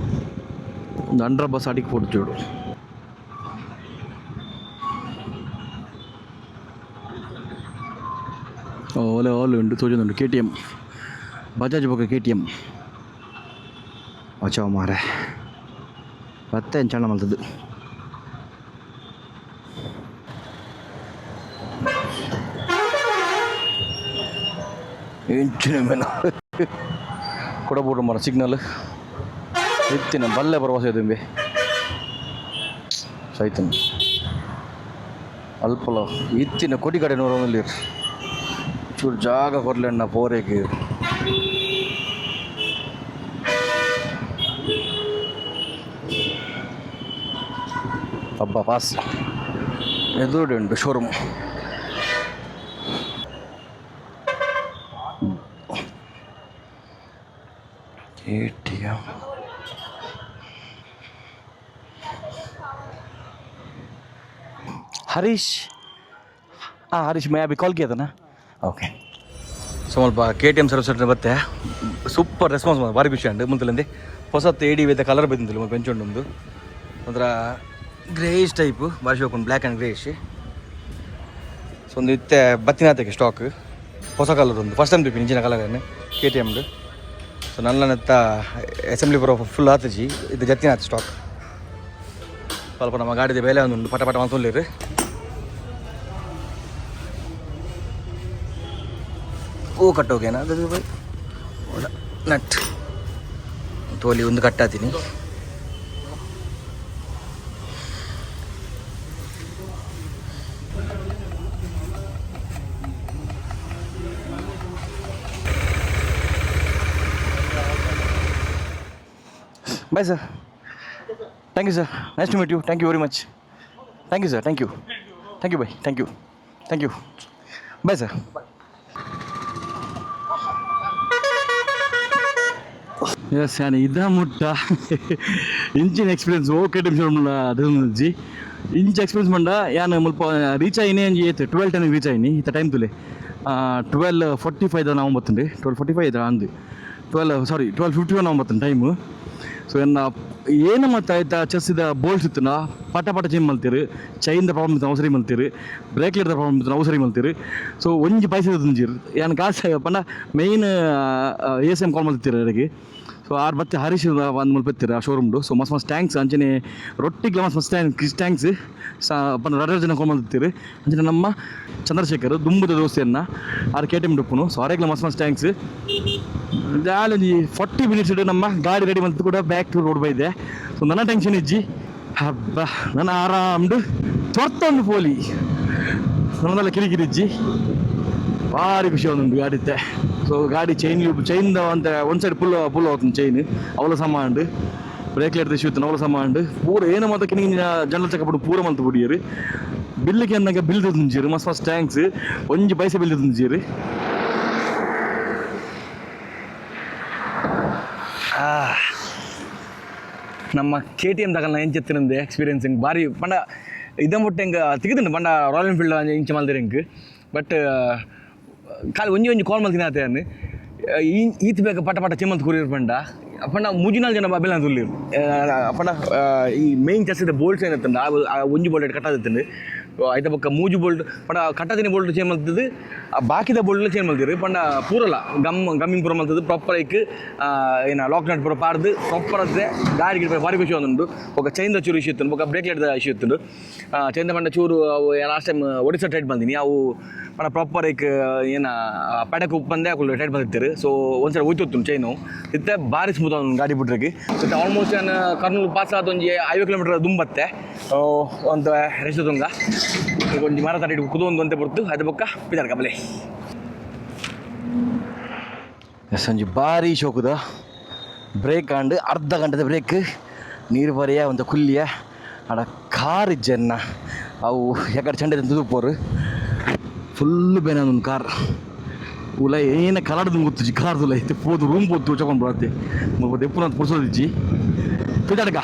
ಒಂದು 100 ಬಸ್ ಅಡಿಗೆ ಕೊಟ್ಟು ಚೂಡು ಓಲೆ ಉಂಟು ತೋಜುಂಡು KTM ಬಜಾಜ್ ಬಗ್ಗೆ KTM ಅಚಾವ ಮಾರೆ ಮತ್ತೆ ಎಂಚಣ್ಣ ಮಲ್ತದ್ದು ಎಂಚಿನ ಮೇಲೆ ಕೊಡಬೋದು ಮರ ಸಿಗ್ನಲ್ ಇತ್ತಿನ ಬಲ್ಲೆ ಪ್ರವಾಸ ಇದೆ ಸೈತನ್ ಅಲ್ಪಲ ಇತ್ತಿನ ಕೊಡಿ ಕಡೆ ನೋಡೋನಲ್ಲಿ ಚೂರು ಜಾಗ ಕೊರ್ಲೆಣ್ಣ ಪೋರೆಗೆ ಹಬ್ಬ ಪಾಸ್ ಎದುರುಡೆ ಉಂಟು ಶೋರೂಮ್ KTM ಹರೀಶ್ ಹರೀಶ್ ಮೈ ಅಭಿ ಕಾಲ್ ಕಿಯಾ था ना ಓಕೆ ಸ್ವಲ್ಪ KTM ಸರ್ವಿಸ್ ಸೆಂಟರ್ ಬತ್ತೆ ಸೂಪರ್ ರೆಸ್ಪಾನ್ಸ್ ಭಾರಿ ಖುಷಿ ಅಂಡು ಮುಂತಲಿಂದ ಹೊಸತ್ತು AD ವೇದ ಕಲರ್ ಬಂದಿಲ್ಲ ಬೆಂಚುಂಡು ಒಂದು ಒಂಥರ ಗ್ರೇಷ್ ಟೈಪು ಭಾರಿ ಶೋಕೊಂಡು ಬ್ಲ್ಯಾಕ್ ಆ್ಯಂಡ್ ಗ್ರೇಷ್ ಸೊ ಒಂದು ಇತ್ತೆ ಬತ್ತಿನಾತಕ್ಕೆ ಸ್ಟಾಕ್ ಹೊಸ ಕಲರ್ ಒಂದು ಫಸ್ಟ್ ಟೈಮ್ ತಿಪ್ಪಿ ಇಂಚಿನ ಕಲರ್ KTMದು ಸೊ ನಲ್ಲನೆತ್ತ ಅಸೆಂಬ್ಲಿ ಬರೋ ಫುಲ್ ಆತಜಿ ಇದು ಜತ್ತಿನಾಥ ಸ್ಟಾಕ್ ಸ್ವಲ್ಪ ನಮ್ಮ ಗಾಡಿದ ಬೆಲೆ ಒಂದು ಪಟ ಪಟ ಮಾತೊಳ್ಳಿರಿ ಓ ಕಟ್ಟೋಗೇನಾ ಅದು ಬೈ ನಟ್ ತೋಲಿ ಒಂದು ಕಟ್ಟಾತೀನಿ bye sir thank you sir nice to meet you thank you very much thank you sir thank you bye thank you bye sir yes ಯಾನೆ ಇದ ಮುಟ್ಟ ಇಂಚಿನ ಎಕ್ಸ್ಪೀರಿಯನ್ಸ್ KTM ಶೋರೂಮ್ಲ ಅದು ಇಂಚ್ ಎಕ್ಸ್ಪೀರಿಯನ್ಸ್ ಮಂಡ ಯಾನು ಮುಲ್ಪ ರೀಚ್ ಆಯ್ನಿ ಅಂಜಿ ಏತ್ 12:10 ರೀಚ್ ಆಯ್ನಿ ಇತ್ತ ಟೈಮ್ ತುಲೆ 12:45 ನಾವು ಬತ್ತಂడి 12:45 ಅಂದು 12:51 ನಾವು ಬತ್ತಂడి ಟೈಮು ಸೊ ಏನು ಮತ್ತೆ ಆಯ್ತಾ ಚೆಸ್ಸಿದ ಬೋಲ್ಟ್ಸ್ ಇತ್ತು ಪಟ ಚೇಂಜ್ ಮಲ್ತೀರಿ ಚೈನ್ದ ಪ್ರಾಬ್ಲಮ್ ಇತ್ತು ಅವಸರಿ ಮಲ್ತೀರಿ ಬ್ರೇಕ್ಲಿರ್ದ ಪ್ರಾಬ್ಲಮ್ ಇತ್ತು ಅವಸರಿ ಮಲ್ತೀರಿ ಸೊ ಒಂಜಿ ಪೈಸೆ ತುಂಜಿರಿ ಏನು ಕಾಸು ಪಂಡ ಮೇಯ್ನ್ ASM ಕಾಲ್ ಮಲ್ತೀರಿ ಅದಕ್ಕೆ ಸೊ ಆರು ಬತ್ತೆ ಹರೀಶ್ ಒಂದು ಮಲ್ಪತ್ತೀರಿ ಆ ಶೋರೂಮ್ಡು ಸೊ ಮಸ್ತ್ ಟ್ಯಾಂಕ್ಸ್ ಅಂಚನೆ ರೊಟ್ಟಿಗೆ ಮಸ್ತ್ ಟ್ಯಾಂಕ್ಸ್ ಪಂಡ 2 ಜನ ಕಾಲ್ ಮಲ್ತೀರಿ ಅಂಚನೆ ನಮ್ಮ ಚಂದ್ರಶೇಖರ್ ದುಂಬುದ ದೋಸ್ತಿಯನ್ನು ಆರು KTM ಡುಪ್ಪುನು ಸೊ ಅವರೆಗ್ಲ ಮಸ್ತ್ ಟ್ಯಾಂಕ್ಸ್ ದಾಳಿ 40 ಮಿನಿಟ್ಸ್ ಇಡು ನಮ್ಮ ಗಾಡಿ ರೆಡಿ ಬಂತು ಕೂಡ ಬ್ಯಾಕ್ ಟು ರೋಡ್ ಬೈದೆ ಸೊ ನನ್ನ ಟೆನ್ಷನ್ ಇಜ್ಜಿ ಹಬ್ಬ ನಾನು ಆರಾಮ್ಡು ತೊರ್ತೊಂದು ಪೋಲಿ ನನ್ನದೆಲ್ಲ ಕಿರಿಕಿರಿಜ್ಜಿ ಭಾರಿ ಖುಷಿ ಒಂದುಂಟು ಗಾಡಿತ್ತೆ ಸೊ ಗಾಡಿ ಚೈನ್ದ ಅಂತ ಒಂದು ಸೈಡ್ ಫುಲ್ ಹೋಗ್ತೀನಿ ಚೈನ್ ಅವಳ ಸಮಾಂಡು ಬ್ರೇಕ್ಲೆಟ್ ಇಶ್ಯೂ ಇತ್ತು ಅವಳ ಸಮಾಂಡು ಪೂರ ಏನು ಮಾತ್ರ ಕಿನಿಗಿನ ಜನರಲ್ ಚೆಕಪ್ ಪೂರ ಮಂತ್ ಬಿಡಿಯರಿ ಬಿಲ್ಲಿಗೆ ಅಂದಾಗ ಬಿಲ್ ತುಂಜಿರಿ ಮಸ್ತ್ ಟ್ಯಾಂಕ್ಸ್ ಒಂಜಿ ಪೈಸೆ ಬಿಲ್ ತುಂಜಿರಿ ನಮ್ಮ KTM ತಗೊಳ್ಳ ಎಂಚೆತ್ತಿನಂದು ಎಕ್ಸ್ಪೀರಿಯನ್ಸ್ ಹಿಂಗೆ ಭಾರಿ ಪಂಡ ಇದ ಮುಟ್ಟ ಹಿಂಗೆ ತೆಗೆದುಂಡು ಪಂಡ ರಾಯಲ್ ಎನ್ಫೀಲ್ಡ್ ಇಂಚ ಮಲ್ದಿರಿ ಹಿಂಗೆ ಬಟ್ ಖಾಲಿ ಒಂಜಿ ಕಾಲ್ ಮಲ್ತಿನ ಆತೇನು ಈತ್ ಬೇಕು ಪಟ ಚಿಮ್ಮಂತ ಕೂರಿರ್ ಪಂಡ ಅಪ್ಪಣ್ಣ ಮೂಜಿನಾಲ್ ಜನ ಬಾಬೆಲ್ಲ ತುಲ್ಲಿ ಅಪ್ಪಣ್ಣ ಈ ಮೇಯ್ನ್ ಜಾಸ್ತಿ ಬೋಲ್ಟ್ಸ್ ಏನತ್ತಂಡ ಆ ಒಂಜು ಬೋಲ್ಟ್ ಕಟ್ಟಾದಿತ್ತಂಡು ಐತ ಪಕ್ಕ ಮೂಜು ಬೋಲ್ಟ್ ಪಂಡ ಕಟ್ಟದಿನ ಬೋಲ್ಟ್ ಚೇಂಜ್ ಮಾಡ್ತದ್ದು ಬಾಕಿದ ಬೋಲ್ಟ್ ಚೇಂಜ್ ಮಾಡ್ತೀರಿ ಪಂಡ ಪೂರಲ್ಲ ಗಮ್ಮಿಂಗ್ ಪೂರ ಮಾಡ್ತದ್ದು ಪ್ರಾಪರ್ ಐಕ್ ಏನ ಲಾಕ್ ನಟ್ ಪೂರ ಪಾಡ್ದು ಪ್ರಾಪರ್ ಅದೇ ಗಾಡಿಗೆ ಬಾರಿ ಖುಷಿ ಒಂದುಂಡು ఒక ಚೈನ್ದ ಚೂರು ಇಶ್ಯೂ ಇತ್ತು ఒక ಬ್ರೇಕ್ ಲೈಟ್ದ ಇಶ್ಯೂ ಇತ್ತು ಚೈನ್ದ ಪಂಡ ಚೂರು ಅವು ಲಾಸ್ಟ್ ಟೈಮ್ ಒಡಿಸಾ ಟೈಟ್ ಬಂದಿನಿ ಅವು ಪಂಡ ಪ್ರಾಪರ್ ಐಕ್ ಏನ ಪಡಕ್ಕೆ ಉಪ್ಪು ಬಂದೆ ಅಕ್ಕಳು ಟೈಟ್ ಬಂದಿರ್ತೀರಿ ಸೊ ಒಂದ್ಸಲ ಹೋಯ್ತು ಚೈನು ಇತ್ತೆ ಭಾರಿ ಸ್ಮೂತ್ ಒಂದು ಗಾಡಿ ಬಿಟ್ರಿಗೆ ಮತ್ತು ಆಲ್ಮೋಸ್ಟ್ ನಾನು ಕರ್ನೂಲು ಪಾಸ್ ಆದ ಒಂಜಿ 5 ಕಿಲೋಮೀಟರ್ ದುಂಬತ್ತೆ ಒಂದು ರೆಸ್ಟ್ ತುಂಗ ಈಗ ಒಂಜಿ ಮರ ತಡಿ ಕುದೊಂದು ಅಂತೆ ಬರ್ತು ಅದು ಬೊಕ್ಕ ಪಿದಾರ್ ಕಬಲೆ ಸಂಜೆ ಭಾರಿ ಶೋಕದ ಬ್ರೇಕ್ ಆಂಡ್ ಅರ್ಧ ಗಂಟೆದ ಬ್ರೇಕ್ ನೀರು ಬರೆಯ ಒಂದು ಕುಲ್ಲಿಯ ಆಡ ಕಾರ್ ಇಜ್ಜನ್ನ ಅವು ಯಾಕಡೆ ಚಂಡೆ ತುದುಪೋರು ಫುಲ್ಲು ಬೇನ ಒಂದು ಕಾರ್ ಉಲ ಏನ ಕಲಡ್ದು ಗೊತ್ತಿಜ್ಜಿ ಕಾರ್ದುಲ ಐತೆ ಪೋದು ರೂಮ್ ಪೋದು ತೂಚಕೊಂಡು ಬರತ್ತೆ ಎಪ್ಪು ನಾನು ಪುರ್ಸೋದಿಜ್ಜಿ ಪಿದಾಡ್ಗ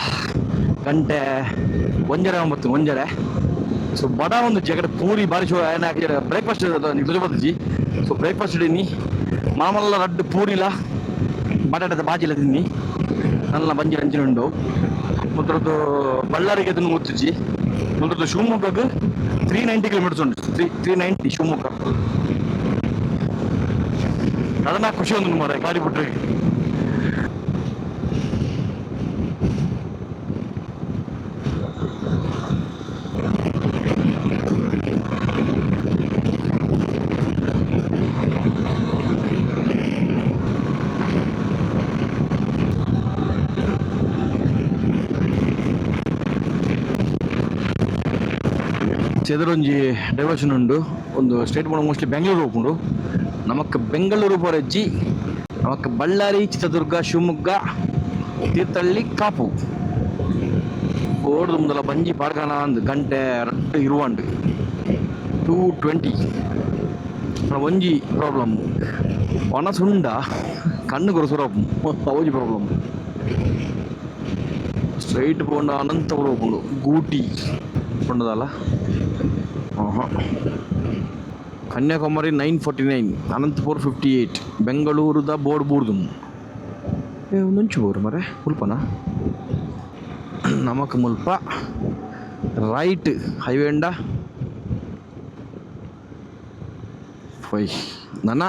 ಗಂಟೆ ಒಂಜರೆ 9 ಒಂಜರೆ ಸೊ ಬಡ ಒಂದು ಜಗಡೆ ಪೂರಿ ಬಾರಿ ಶೋ ಏನ ಬ್ರೇಕ್ಫಾಸ್ಟ್ ತುಜಬತ್ತಿಜ್ಜಿ ಸೊ ಬ್ರೇಕ್ಫಾಸ್ಟ್ ಇಡೀನಿ ಮಾಮಲ್ಲ ರಡ್ಡು ಪೂರಿಲ ಬಟಾಟದ ಬಾಜಿಲ ತಿನ್ನಿ ನನ್ನ ಬಂಜಿ ಅಂಚಿನ ಉಂಡು ಮೊದಲದ್ದು ಬಳ್ಳಾರಿಗೆ ಅದನ್ನು ಗೊತ್ತಿಜ್ಜಿ ಮೊದಲದ್ದು ಶಿವಮೊಗ್ಗಕ್ಕೆ 390 ಕಿಲೋಮೀಟರ್ಸ್ ಉಂಟು 390 ಶಿವಮೊಗ್ಗ ಅದನ್ನ ಖುಷಿ ಒಂದು ಮಾರ ಗಾಡಿ ಬಿಟ್ರಿ ಎದುರೊಂಜಿ ಡೈವರ್ಷನ್ ಉಂಡು ಒಂದು ಸ್ಟೇಟ್ ಬೋರ್ಡ್ ಮೋಸ್ಟ್ಲಿ ಬೆಂಗಳೂರು ಹೋಗ್ಕೊಂಡು ನಮಕ್ ಬೆಂಗಳೂರು ಬರಜ್ಜಿ ನಮಕ್ ಬಳ್ಳಾರಿ ಚಿತ್ರದುರ್ಗ ಶಿವಮೊಗ್ಗ ತೀರ್ಥಹಳ್ಳಿ ಕಾಪು ಓಡ್ದು ಮುಂದಲ ಬಂಜಿ ಪಾಡ್ಕಾನ ಒಂದು ಗಂಟೆ ಇರುವಂಡು 220 ಒಂಜಿ ಪ್ರಾಬ್ಲಮ್ ಒನಸುಂಡ ಕಣ್ಣು ಕೊರಸುರ ಅವಜಿ ಪ್ರಾಬ್ಲಮ್ ಸ್ಟ್ರೈಟ್ ಪೋಂಡ ಅನಂತಪುರ ಹೋಗ್ಕೊಂಡು ಗೂಟಿ ಪೊಂಡದಲ್ಲ ಕನ್ಯಾಕುಮಾರಿ 949 ಅನಂತಪುರ 58 ಬೆಂಗಳೂರುದ ಬೋರ್ಡ್ ಬೂರ್ದು ಒಂದೊಂಚು ಬೋರು ಮರೆ ಮುಲ್ಪನ ನಮಕ್ ಮುಲ್ಪ ರೈಟ್ ಹೈವೇ ಅಂಡ ಫೈ ನನ್ನ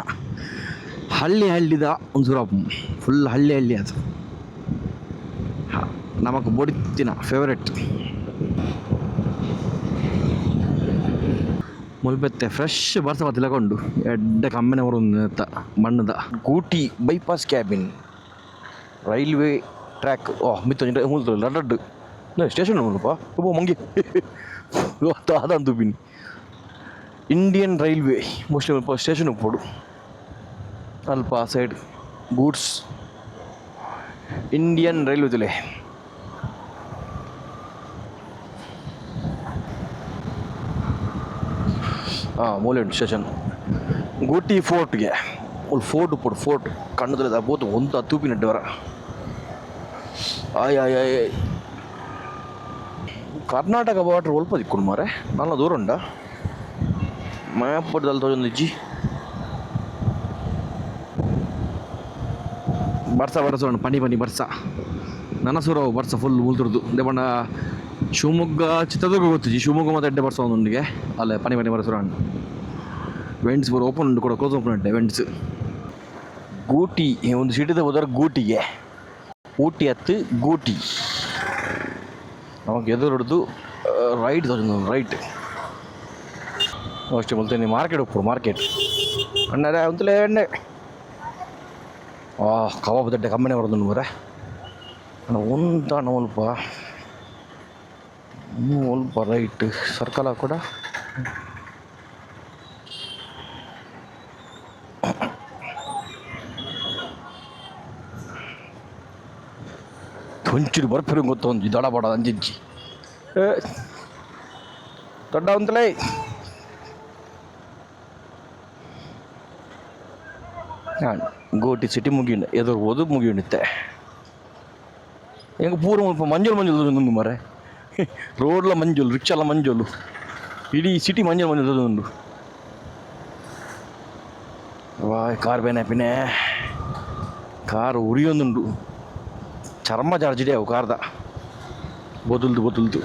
ಹಳ್ಳಿದ ಒಂದು ಸುರಪ್ಪ ಫುಲ್ ಹಳ್ಳಿ ಅದು ನಮಕ್ ಬೊಡಿತ್ತಿನ ಫೇವರೆಟ್ ಮುಲ್ಪೆತ್ತೆ ಫ್ರೆಶ್ ಬರ್ಸ ತಿಲಕೊಂಡು ಎಡ್ಡೆ ಕಮ್ಮೆನೆ ಬರೋದು ಮಣ್ಣದ ಗೂಟಿ ಬೈಪಾಸ್ ಕ್ಯಾಬಿನ್ ರೈಲ್ವೆ ಟ್ರ್ಯಾಕ್ ಮಿತ್ತ ಮೂಲ್ತು ಲಡ್ಡು ಸ್ಟೇಷನ್ ಮುಲ್ಪ ಒಬ್ಬ ಮಂಗಿ ಅದಂತು ಬಿನ್ ಇಂಡಿಯನ್ ರೈಲ್ವೆ ಮೋಸ್ಟ್ಲಿ ಮುಲ್ಪ ಸ್ಟೇಷನ್ ಹೋಗ್ಬೋಡು ಅಲ್ಪ ಸೈಡ್ ಗೂಡ್ಸ್ ಇಂಡಿಯನ್ ರೈಲ್ವೆ ತುಲೆ ಮೂಲೆ ಉಂಟು ಸ್ಟೇಷನ್ ಗೂಟಿ ಫೋರ್ಟ್ಗೆ ಒಂದು ಫೋರ್ಟ್ ಪೋಡು ಫೋರ್ಟ್ ಕಣ್ಣದಲ್ಲಿ ಬೋದು ಒಂದು ತೂಪಿನಡ್ಡವರ ಆಯ್ ಕರ್ನಾಟಕ ಬಾರ್ಡ್ರ್ ಒಲ್ಪ ದಿಕ್ಕೊಂಡು ಮಾರೆ ನನ್ನ ದೂರ ಉಂಡ ಮಾಯಪ್ಪದಲ್ಲಿ ತಗೊಂಡು ಇಜ್ಜಿ ಬರ್ಸ ಉಂಡು ಪನಿ ಬರ್ಸ ನನಸೂರವು ಬರ್ಸ ಫುಲ್ ಮುಲ್ತುರ್ದು ಇಂದೆ ಬಣ್ಣ ಶಿವಮೊಗ್ಗ ಚಿತ್ರದುರ್ಗ ಗೊತ್ತಿಜ್ಜಿ ಶಿವಮೊಗ್ಗ ಮತ್ತು ಎಡ್ಡೆ ಬರ್ಸ ಒಂದೊಂದಿಗೆ ಅಲ್ಲೇ ಪನಿ ಬರ್ಸರ ಉಂಡು ವೆಂಟ್ಸ್ ಬರೋ ಓಪನ್ ಉಂಟು ಕೂಡ ಕ್ಲೋಸ್ ಓಪನ್ ಉಂಟೆ ವೆಂಟ್ಸ್ ಗೂಟಿ ಒಂದು ಸಿಟಿದ ಹೋದ್ರೆ ಗೂಟಿಗೆ ಊಟಿ ಹತ್ತು ಗೂಟಿ ನಮಗೆ ಎದುರು ಹೊಡೆದು ರೈಟ್ ರೈಟ್ ಅಷ್ಟೇ ಬಲ್ತೇನೆ ಮಾರ್ಕೆಟ್ ಹೋಗ್ಬೋದು ಮಾರ್ಕೆಟ್ ಅಣ್ಣರೇ ಅಂತಲೇ ಎಣ್ಣೆ ಕಬಾಬ್ ದಡ್ಡೆ ಕಮ್ಮನೆ ಬರೋದು ಮರೆ ಅಣ್ಣ ಒಂದು ಅಣ್ಣ ಸ್ವಲ್ಪ ರೈಟ್ ಸರ್ಕಲ್ ಕೂಡ ಒಂಚೂರು ಬರ್ಪಿರು ಗೊತ್ತ ಒಂದು ದಡ ಬಡ ಅಂಜಿಂಚಿ ದೊಡ್ಡ ಅಂತಲೇ ಗೋಟಿ ಸಿಟಿ ಮುಗಿಂಡ ಎದುರು ಓದು ಮುಗಿಯುತ್ತೆ ಹೆಂಗೆ ಪೂರ ಮಂಜಲು ಮರೆ ರೋಡ್ಲ ಮಂಜಲು ರಿಕ್ಷಾಲ ಮಂಜಲು ಇಡೀ ಸಿಟಿ ಮಂಜಲು ಉಂಡು ವಾಯ್ ಕಾರ್ ಬೇನೆ ಪಿನೆ ಕಾರ್ ಉರಿಯೊಂದುಂಡು ಚರ್ಮ ಜಾರ್ಜಿಡೆ ಅವು ಕಾರ್ದ ಬೊದಲ್ದು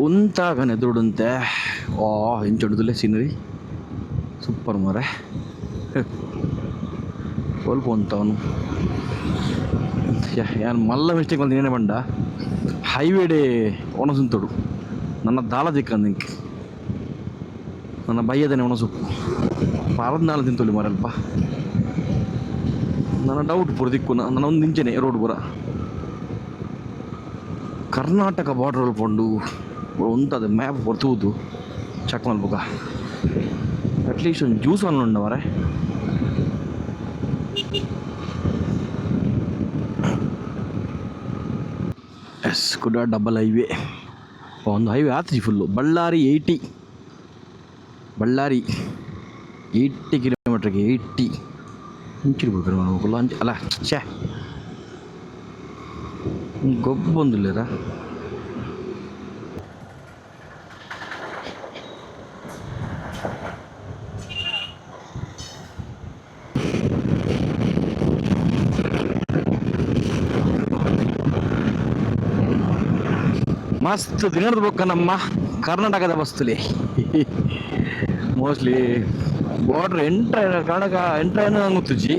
ಉಂತಾಗನೆ ದುಡುಂತೆ ಎಂಚೊಡುದಿಲ್ಲ ಸೀನರಿ ಸೂಪರ್ ಮರೆ ಸ್ವಲ್ಪ ಉಂಟವನು ಏನು ಮಲ್ಲ ಮಿಸ್ಟೇಕ್ ಬಂದು ಏನೇ ಬಂಡ ಹೈವೇಡೆ ಒಣಸುಂತೋಡು ನನ್ನ ದಾಳ ದಿಕ್ಕಂದಿಂಕ್ ನನ್ನ ಬಯ್ಯದೇನೆ ಒಣಸೊಪ್ಪು ಪಾರದ್ನಾಳು ತಿಂತೊಲಿ ಮರಲ್ಪ ನನ್ನ ಡೌಟ್ ಪೂರ ದಿಕ್ಕು ನನ್ನ ಒಂದು ಇಂಚೆನೆ ರೋಡ್ ಪೂರ Karnataka border Pandu ಉಂಟದ map ಹೊರ್ತುವುದು check ಮಾಡ್ಬೇಕ ಅಟ್ಲೀಸ್ಟ್ ಒಂದು ಜ್ಯೂಸ್ ಅನ್ನು ಉಂಡವರೆ ಎಸ್ ಕೂಡ ಡಬಲ್ ಹೈವೇ ಒಂದು ಹೈವೇ ಆತ್ರಿ ಫುಲ್ಲು ಬಳ್ಳಾರಿ 80 ಕಿಲೋಮೀಟ್ರಿಗೆ 80 ಇಂಚಿರ್ಬೇಕು ಅಲ್ಲ ಛೇ ಗೊಬ್ಬೊಂದಿಲ್ಲರ ಮಸ್ತ್ ದಿನದ ಬೊಕ್ಕ ನಮ್ಮ ಕರ್ನಾಟಕದ ಬಸ್ತುಲಿ ಮೋಸ್ಟ್ಲಿ ಬಾರ್ಡ್ರ್ ಕರ್ನಾಟಕ ಎಂಟ್ರೈನ್ ಗೊತ್ತುಜಿ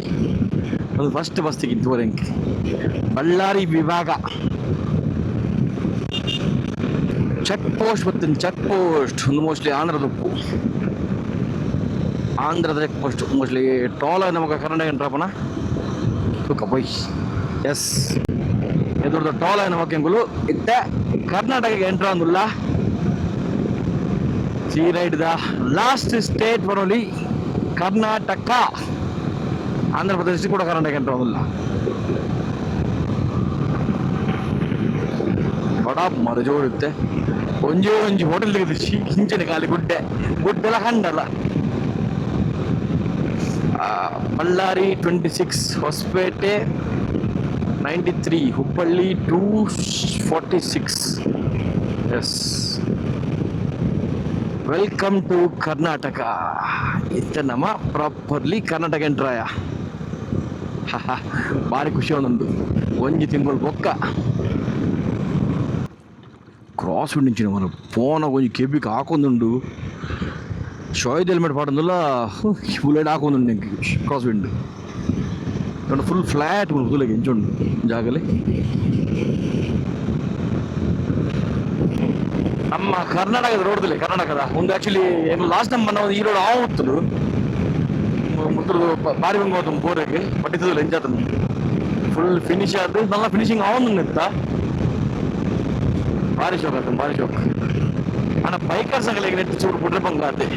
ಅದು ಫಸ್ಟ್ ಬಸ್ತಿಗಿಂತ ತೋರೆಂಕ್ ಬಳ್ಳಾರಿ ವಿಭಾಗ ಚೆಕ್ ಪೋಸ್ಟ್ ಬರ್ತೀನಿ ಚೆಕ್ ಪೋಸ್ಟ್ ಒಂದು ಮೋಸ್ಟ್ಲಿ ಆಂಧ್ರದ ಚೆಕ್ ಪೋಸ್ಟ್ ಮೋಸ್ಟ್ಲಿ ಟೋಲ್ ನಮಗೆ ಕರ್ನಾಟಕ ಎಂಟ್ರಪ್ಪನ ತೂಕ ಬೈ ಎಸ್ ಎದುರ್ದು ಟೋಲ್ ನಮಗೆ ಎಂಗುಲು ಇತ್ತೆ ಕರ್ನಾಟಕಕ್ಕೆ ಎಂಟ್ರ ಅಂದಿಲ್ಲ see right the last state ಬರೋಲಿ ಕರ್ನಾಟಕ ಆಂಧ್ರ ಪ್ರದೇಶ ಕೂಡ ಕರ್ನಾಟಕ ಎಂಟ್ರ ಅಂದಿಲ್ಲ ಬಡ ಮರಜೋಡುತ್ತೆ ಒಂಜಿ ಹೋಟೆಲ್ ತೆಗೆದಿಸಿ ಹಿಂಚನೆ ಖಾಲಿ ಗುಡ್ಡೆಲ್ಲ ಕಂಡಲ್ಲ Ballari 26 Hosapete 93 Hubballi 246 yes welcome to Karnataka ಇತ್ತ ನಮ್ಮ ಪ್ರಾಪರ್ಲಿ ಕರ್ನಾಟಕ ಎಂಟ್ರಾಯ ಭಾರಿ ಖುಷಿ ಒಂದೊಂದು ಒಂಜಿ ತಿಂಗಳು ಬೊಕ್ಕ ಕ್ರಾಸ್ ವಿಂಡಿಂಚಿನ ಮರ ಫೋನ್ ಒಂಜಿ ಕೆಬಿಗೆ ಹಾಕೊಂದುಂಡು ಶೋಯ್ದು ಹೆಲ್ಮೆಟ್ ಪಾಡೋದಿಲ್ಲ ಬುಲೆಟ್ ಹಾಕೊಂದುಂಡು ಕ್ರಾಸ್ ವಿಂಡ್ ಫುಲ್ ಫ್ಲಾಟ್ ಫುಲ್ಲಾಗಿ ಎಂಚುಂಡು ಜಾಗಲಿ ನಮ್ಮ ಕರ್ನಾಟಕದ ರೋಡ್ದಲ್ಲಿ ಕರ್ನಾಟಕದ ಒಂದು ಆ್ಯಕ್ಚುಲಿ ಏನು ಲಾಸ್ಟ್ ನಮ್ಮ ನಾವು ಈ ರೋಡ್ ಆವತ್ತಲು ಮುತ್ತಲು ಬಾರಿ ಬಂಗೋದು ಬೋರಿಗೆ ಪಟ್ಟಿದ್ದಲ್ಲ ಎಂಜಾತ ಫುಲ್ ಫಿನಿಶ್ ಆದ നല്ല ಫಿನಿಶಿಂಗ್ ಆವೊಂದು ನಿಂತ ಭಾರಿ ಶೋಕ್ ಆಯ್ತು ಭಾರಿ ಶೋಕ್ ಅಣ್ಣ ಬೈಕರ್ಸ್ ಆಗಲಿ ನೆಟ್ಟು ಚೂರು ಬಿಟ್ರೆ ಬಂಗಾತೆ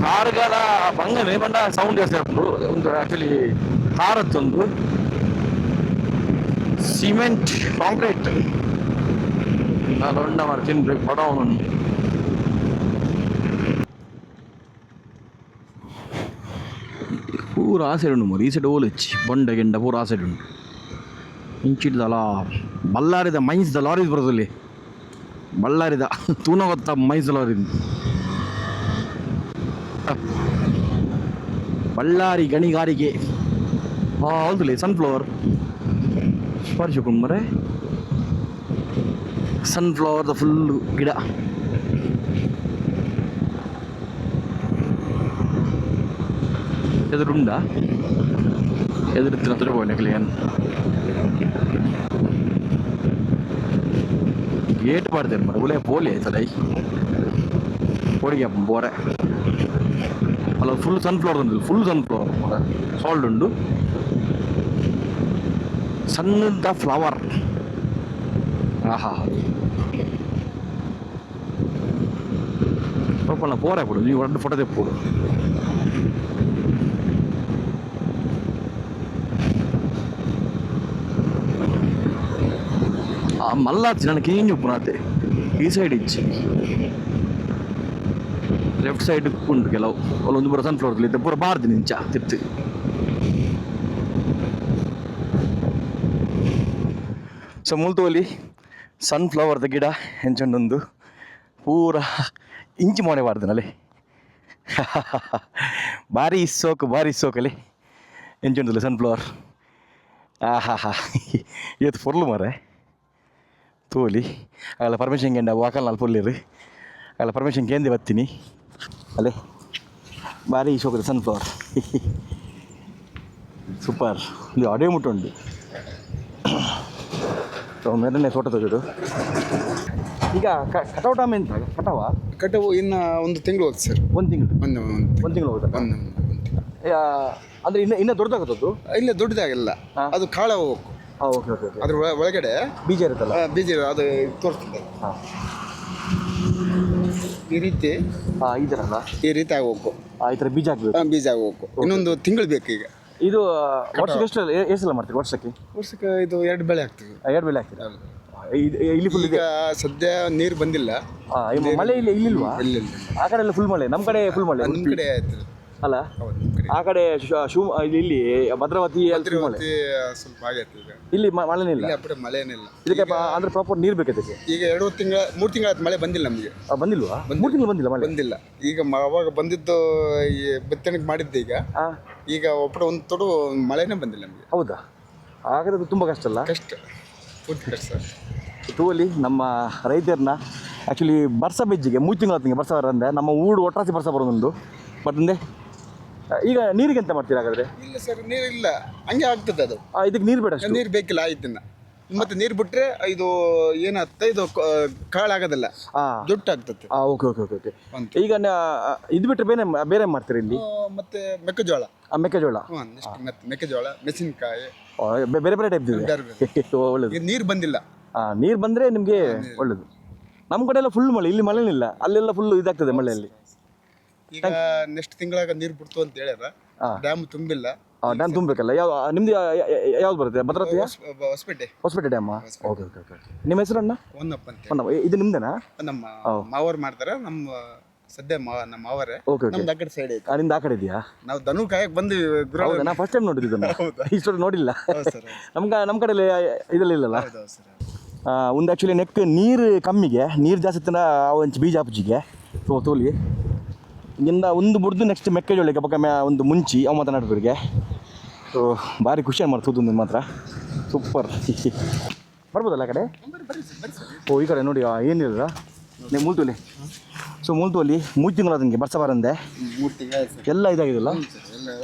ಕಾರ್ಗಾಲ ಬಂಗನೆ ಬಂಡ ಸೌಂಡ್ ಜಾಸ್ತಿ ಆಗ್ತದೆ ಒಂದು ಆ್ಯಕ್ಚುಲಿ ಕಾರತ್ತೊಂದು ಸಿಮೆಂಟ್ ಕಾಂಕ್ರೀಟ್ ನಾನು ಒಂಡ ಮಾರ ತಿನ್ಬೇಕು ಬಡವನು ಪೂರ ಆ ಸೈಡ್ ಉಂಡು ಮರಿ ಈ ಸೈಡ್ ಓಲೆಚ್ಚಿ ಬೊಂಡ ಗೆಂಡ ಪೂರ ಆ ಸೈಡ್ ಉಂಡು ಇಂಚಿಡ್ದಲ್ಲ ಬಳ್ಳಾರಿದ ಮೈನ್ಸ್ದ ಲಾರೀಸ್ ಬರೋದಲ್ಲಿ ಬಳ್ಳಾರಿದ ತೂನ ಗೊತ್ತ ಮೈನ್ಸ್ ಲಾರಿದ ಬಳ್ಳಾರಿ ಗಣಿಗಾರಿಕೆ ಹೌದಲ್ಲ ಸನ್ಫ್ಲವರ್ ಸ್ಪರ್ಶಕೊಂಡು ಮರೆ ಸನ್ಫ್ಲವರ್ದ ಫುಲ್ ಗಿಡ ಎದುರುಂಡ ಎದುರುತ್ತಿನ ತುರಬೋನೆ ಕ್ಲಿಯನ್ ಗೇಟ್ ಮಾಡ್ತೇನೆ ಮರ ಉಲೇ ಪೋಲಿ ಆಯ್ತಲ್ಲ ಹೋಳಿಗೆ ಬೋರೆ ಅಲ್ಲ ಫುಲ್ ಸನ್ಫ್ಲವರ್ ಉಂಟು ಫುಲ್ ಸನ್ಫ್ಲವರ್ ಸಾಲ್ಟ್ ಉಂಡು ಸಣ್ಣದ ಫ್ಲವರ್ ಆಹಾ ಸ್ವಲ್ಪ ಪೋರೆ ಕೊಡು ನೀವು 2 ಫೋಟೋ ತೆಪ್ಪು మళ్ళాచి నన్ను ఏం చెప్పు నాతే ఈ సైడ్ ఇచ్చి ಲೆಫ್ಟ್ ಸೈಡ್ ಉಂಟು ಕೆಲವು ಅಲ್ಲೊಂದು ಪೂರ ಸನ್ಫ್ಲವರ್ ಇತ್ತೆ ಪೂರ ಬಾರ್ದು ನಿಂಚ ತಿರ್ತಿ ಸೊ ಮುಲ್ತೋಲಿ ಸನ್ಫ್ಲವರ್ದ ಗಿಡ ಹೆಂಚೊಂದೊಂದು ಪೂರ ಇಂಚು ಮೋನೆ ಬಾರ್ದನಲ್ಲಿ ಭಾರಿ ಇಸ್ಸೋಕು ಅಲ್ಲಿ ಹೆಂಚೊಂದಿಲ್ಲ ಸನ್ಫ್ಲವರ್ ಹಾ ಹಾ ಇವತ್ತು ಫುರ್ಲು ಮಾರೆ ತೋಲಿ ಅಲ್ಲ ಪರ್ಮಿಷನ್ ಗೆಂಡ ವಾಕಲ್ ನಾಲ್ ಪೊರ್ಲಿರು ಅಲ್ಲ ಪರ್ಮಿಷನ್ ಕೇಂದ್ರ ಬರ್ತೀನಿ ಅಲ್ಲೇ ಭಾರಿ ಶೋಕದ ಸನ್ಫ್ಲವರ್ ಸೂಪರ್ ಇದು ಅಡೇ ಮುಟ್ಟುಂಡು ಮೇರನೇ ಫೋಟೋ ತೆಗೆದು ಈಗ ಕಟೌಟ್ ಆಮೇಲೆ ಎಂತ ಕಟಾವ ಕಟಾವು ಇನ್ನು ಒಂದು ತಿಂಗಳು ಹೋಗುತ್ತೆ ಸರ್. ಒಂದು ತಿಂಗಳು ಒಂದು ತಿಂಗಳು ಹೋಗುತ್ತಾ ಅಂದರೆ ಇನ್ನೂ ದೊಡ್ಡದಾಗುತ್ತದ್ದು ಇಲ್ಲ ದೊಡ್ಡದಾಗಿಲ್ಲ, ಹಾ. ಅದು ಕಾಳ ಹೋಗ್ಬೇಕು. ಹಾಂ ಓಕೆ ಓಕೆ ಓಕೆ ಅದ್ರ ಒಳಗಡೆ ಬೀಜ ಇರುತ್ತಲ್ಲ ಬೀಜ ಅದು ತೋರಿಸ್ತದೆ. ಹಾಂ ಈ ರೀತಿ ಈ ಥರ ಅಲ್ಲ ಈ ರೀತಿ ಆಗೋಗ್ಬೇಕು. ಈ ಥರ ಬೀಜ ಹಾಕಬೇಕು ಬೀಜ ಆಗೋಗ್ಬೇಕು. ಇನ್ನೊಂದು ತಿಂಗಳು ಬೇಕು. ಈಗ ಇದು ವರ್ಷಕ್ಕೆ ಎಷ್ಟು ಸಲ ಮಾಡ್ತೀವಿ ವರ್ಷಕ್ಕೆ ವರ್ಷಕ್ಕೆ ಇದು 2 ಬೆಳೆ ಆಗ್ತದೆ. 2 ಬೆಳೆ ಹಾಕ್ತೀರಾ ಇಲ್ಲಿ ಫುಲ್ ಈಗ ಸದ್ಯ ನೀರು ಬಂದಿಲ್ಲ, ಮಳೆ ಇಲ್ಲಿಲ್ವಾ ಇಲ್ಲ ಆ ಕಡೆ ಎಲ್ಲ ಫುಲ್ ಮಳೆ ನಮ್ಮ ಕಡೆ ಫುಲ್ ಮಳೆ ನಿಮ್ಮ ಕಡೆ ಆಯ್ತು. ಅಲ್ಲ ಹೌದು, ನಿಮ್ಮ ಕಡೆ ಆ ಕಡೆ ಇಲ್ಲಿ ಭದ್ರಾವತಿ ಅಲ್ಲಿ full ಮಳೆ ಸ್ವಲ್ಪ ಆಗೈತೆ. ಈಗ ಇಲ್ಲಿ ಮಳೆನೇ ಇಲ್ಲ ಇಲ್ಲಿ ಅಪ್ಪಡೆ ಮಳೆನಿಲ್ಲ. ಇದಕ್ಕೆ ಅಂದ್ರೆ ಪ್ರಾಪರ್ ನೀರು ಬೇಕು ಇದಕ್ಕೆ. ಈಗ 3 ತಿಂಗಳ ಮಳೆ ಬಂದಿಲ್ಲ ನಮಗೆ. ಬಂದಿಲ್ವಾ 3 ತಿಂಗಳು ಬಂದಿಲ್ಲ ಮಳೆ ಬಂದಿಲ್ಲ. ಈಗ ಅವಾಗ ಬಂದಿದ್ದು ಈ ಬಿತ್ತನೆಗೆ ಮಾಡಿದ್ದೆ. ಈಗ ಒಬ್ಬರು ಒಂದು ತೊಡು ಮಳೆನೇ ಬಂದಿಲ್ಲ ನಮಗೆ. ಹೌದಾ? ಹಾಗಾದ್ರೆ ತುಂಬ ಕಷ್ಟ ಅಲ್ಲ? ಕಷ್ಟ, ಪೂರ್ತಿ ಕಷ್ಟ ಸರ್. ತೂವಲ್ಲಿ ನಮ್ಮ ರೈತರನ್ನ ಆ್ಯಕ್ಚುಲಿ ಬರ್ಸ ಬೆಜ್ಜಿಗೆ 3 ತಿಂಗಳು ಆತಂಗೆ ಬರ್ಸ ಬರಂದೆ ನಮ್ಮ ಊರು ಒಟ್ರಾಸಿ ಬರ್ಸ ಬರೋದೊಂದು ಬರ್ತಂದೆ. ಈಗ ನೀರಿಗೆ ಎಂತ ಮಾಡ್ತೀರಾ ಹಾಗಾದ್ರೆ? ಇಲ್ಲ ಸರ್, ನೀರಿಲ್ಲ, ಹಂಗೆ ಆಗ್ತದೆ ಅದು. ಇದಕ್ಕೆ ನೀರು ಬೇಡ ಅಷ್ಟು? ನೀರು ಬೇಕಿಲ್ಲ ಆಯ್ತಿನ್ನ. ಮತ್ತೆ ನೀರು ಬಿಟ್ಟರೆ ಇದು ಏನಾಗ್ತದೆ, ಇದು ಕಾಳಾಗೋದಿಲ್ಲ, ದುಡ್ಡು ಆಗ್ತದೆ. Okay okay okay okay. ಈಗ ಇದು ಬಿಟ್ಟರೆ ಬೇರೆ ಮಾಡ್ತೀರಿ ಇಲ್ಲಿ? ಮತ್ತೆ ಮೆಕ್ಕೆಜೋಳ. ಮೆಕ್ಕೆಜೋಳ, ಮತ್ತೆ ಮೆಕ್ಕೆಜೋಳ, ಮೆಣಸಿನಕಾಯಿ, ಬೇರೆ ಬೇರೆ ಟೈಪ್. ಒಳ್ಳೇದು. ನೀರು ಬಂದಿಲ್ಲ. ನೀರು ಬಂದರೆ ನಿಮಗೆ ಒಳ್ಳೇದು. ನಮ್ಮ ಕಡೆ ಎಲ್ಲ ಫುಲ್ ಮಳೆ, ಇಲ್ಲಿ ಮಳೆನಿಲ್ಲ, ಅಲ್ಲೆಲ್ಲ ಫುಲ್ ಇದಾಗ್ತದೆ ಮಳೆಯಲ್ಲಿ. ಈಗ ನೆಕ್ಸ್ಟ್ ತಿಂಗಳಾಗ ನೀರು ಬಿಡ್ತು ಅಂತ ಹೇಳ್ಯಾರ. ಡ್ಯಾಮ್ ತುಂಬಿಲ್ಲ. ಡ್ಯಾಮ್ ತುಂಬಬೇಕಲ್ಲ. ನಿಮ್ದು ಯಾವ್ದು ಬರುತ್ತೆ? Bhadravati Hosapete dam. Okay okay okay. ನಿಮ್ಮ ಹೆಸರು ಅಣ್ಣ? ಹೊನ್ನಪ್ಪ ಅಂತ. ಇದು ನಿಮ್ದೇನಾ? ನಮ್ಮ ಮಾವರು ಮಾಡ್ತಾರೆ. ನಮ್ಮ ಸದ್ಯ ನಮ್ಮ ಮಾವರೇ. Okay okay. ನಮ್ದು ಆ ಕಡೆ ಸೈಡ್ ಐತೆ. ನಿಮ್ದು ಆ ಕಡೆ ಇದೆಯಾ? ನಾವು ದನು ಕಾಯಕ್ಕೆ ಬಂದು ನಾ ಫಸ್ಟ್ ಟೈಮ್ ನೋಡಿದ್ದು ಇದನ್ನು. ಇಷ್ಟೊಂದು ನೋಡಿಲ್ಲ. ನಮ್ಮ ಕಡೆಯಲ್ಲಿ ಇದೆಲ್ಲ ಇಲ್ಲಲ್ಲ. ಒಂದು ಆ್ಯಕ್ಚುಲಿ ನೆಕ್ ನೀರು ಕಮ್ಮಿಗೆ, ನೀರು ಜಾಸ್ತಿ ಇತ್ತನ ಒಂಚು ಬೀಜ ಹಾಪಿಜಿಗೆ ತೋಲಿ ಇಂದ ಒಂದು ಬುಡ್ದು ನೆಕ್ಸ್ಟ್ ಮೆಕ್ಕೆಜೋಳಿಗೆ ಪಕ್ಕ ಒಂದು ಮುಂಚಿ ಅವ ಮಾತನಾಡೋರಿಗೆ. ಸೊ ಭಾರಿ ಖುಷಿ ಮಾಡ್ತದ್ದು ನಿಮ್ಮ ಮಾತ್ರ. ಸೂಪರ್. ಬರ್ಬೋದಲ್ಲ ಆ ಕಡೆ? ಈ ಕಡೆ ನೋಡಿ ಏನಿಲ್ಲ ನೀವು ಮೂಲ್ತೋಲಿ. ಸೊ ಮೂಲ್ತೋಲಿ 3 ತಿಂಗಳು ಅದಕ್ಕೆ ಬರ್ಸ ಬರಂದೆ ಎಲ್ಲ ಇದಾಗಿದೆಲ್ಲ.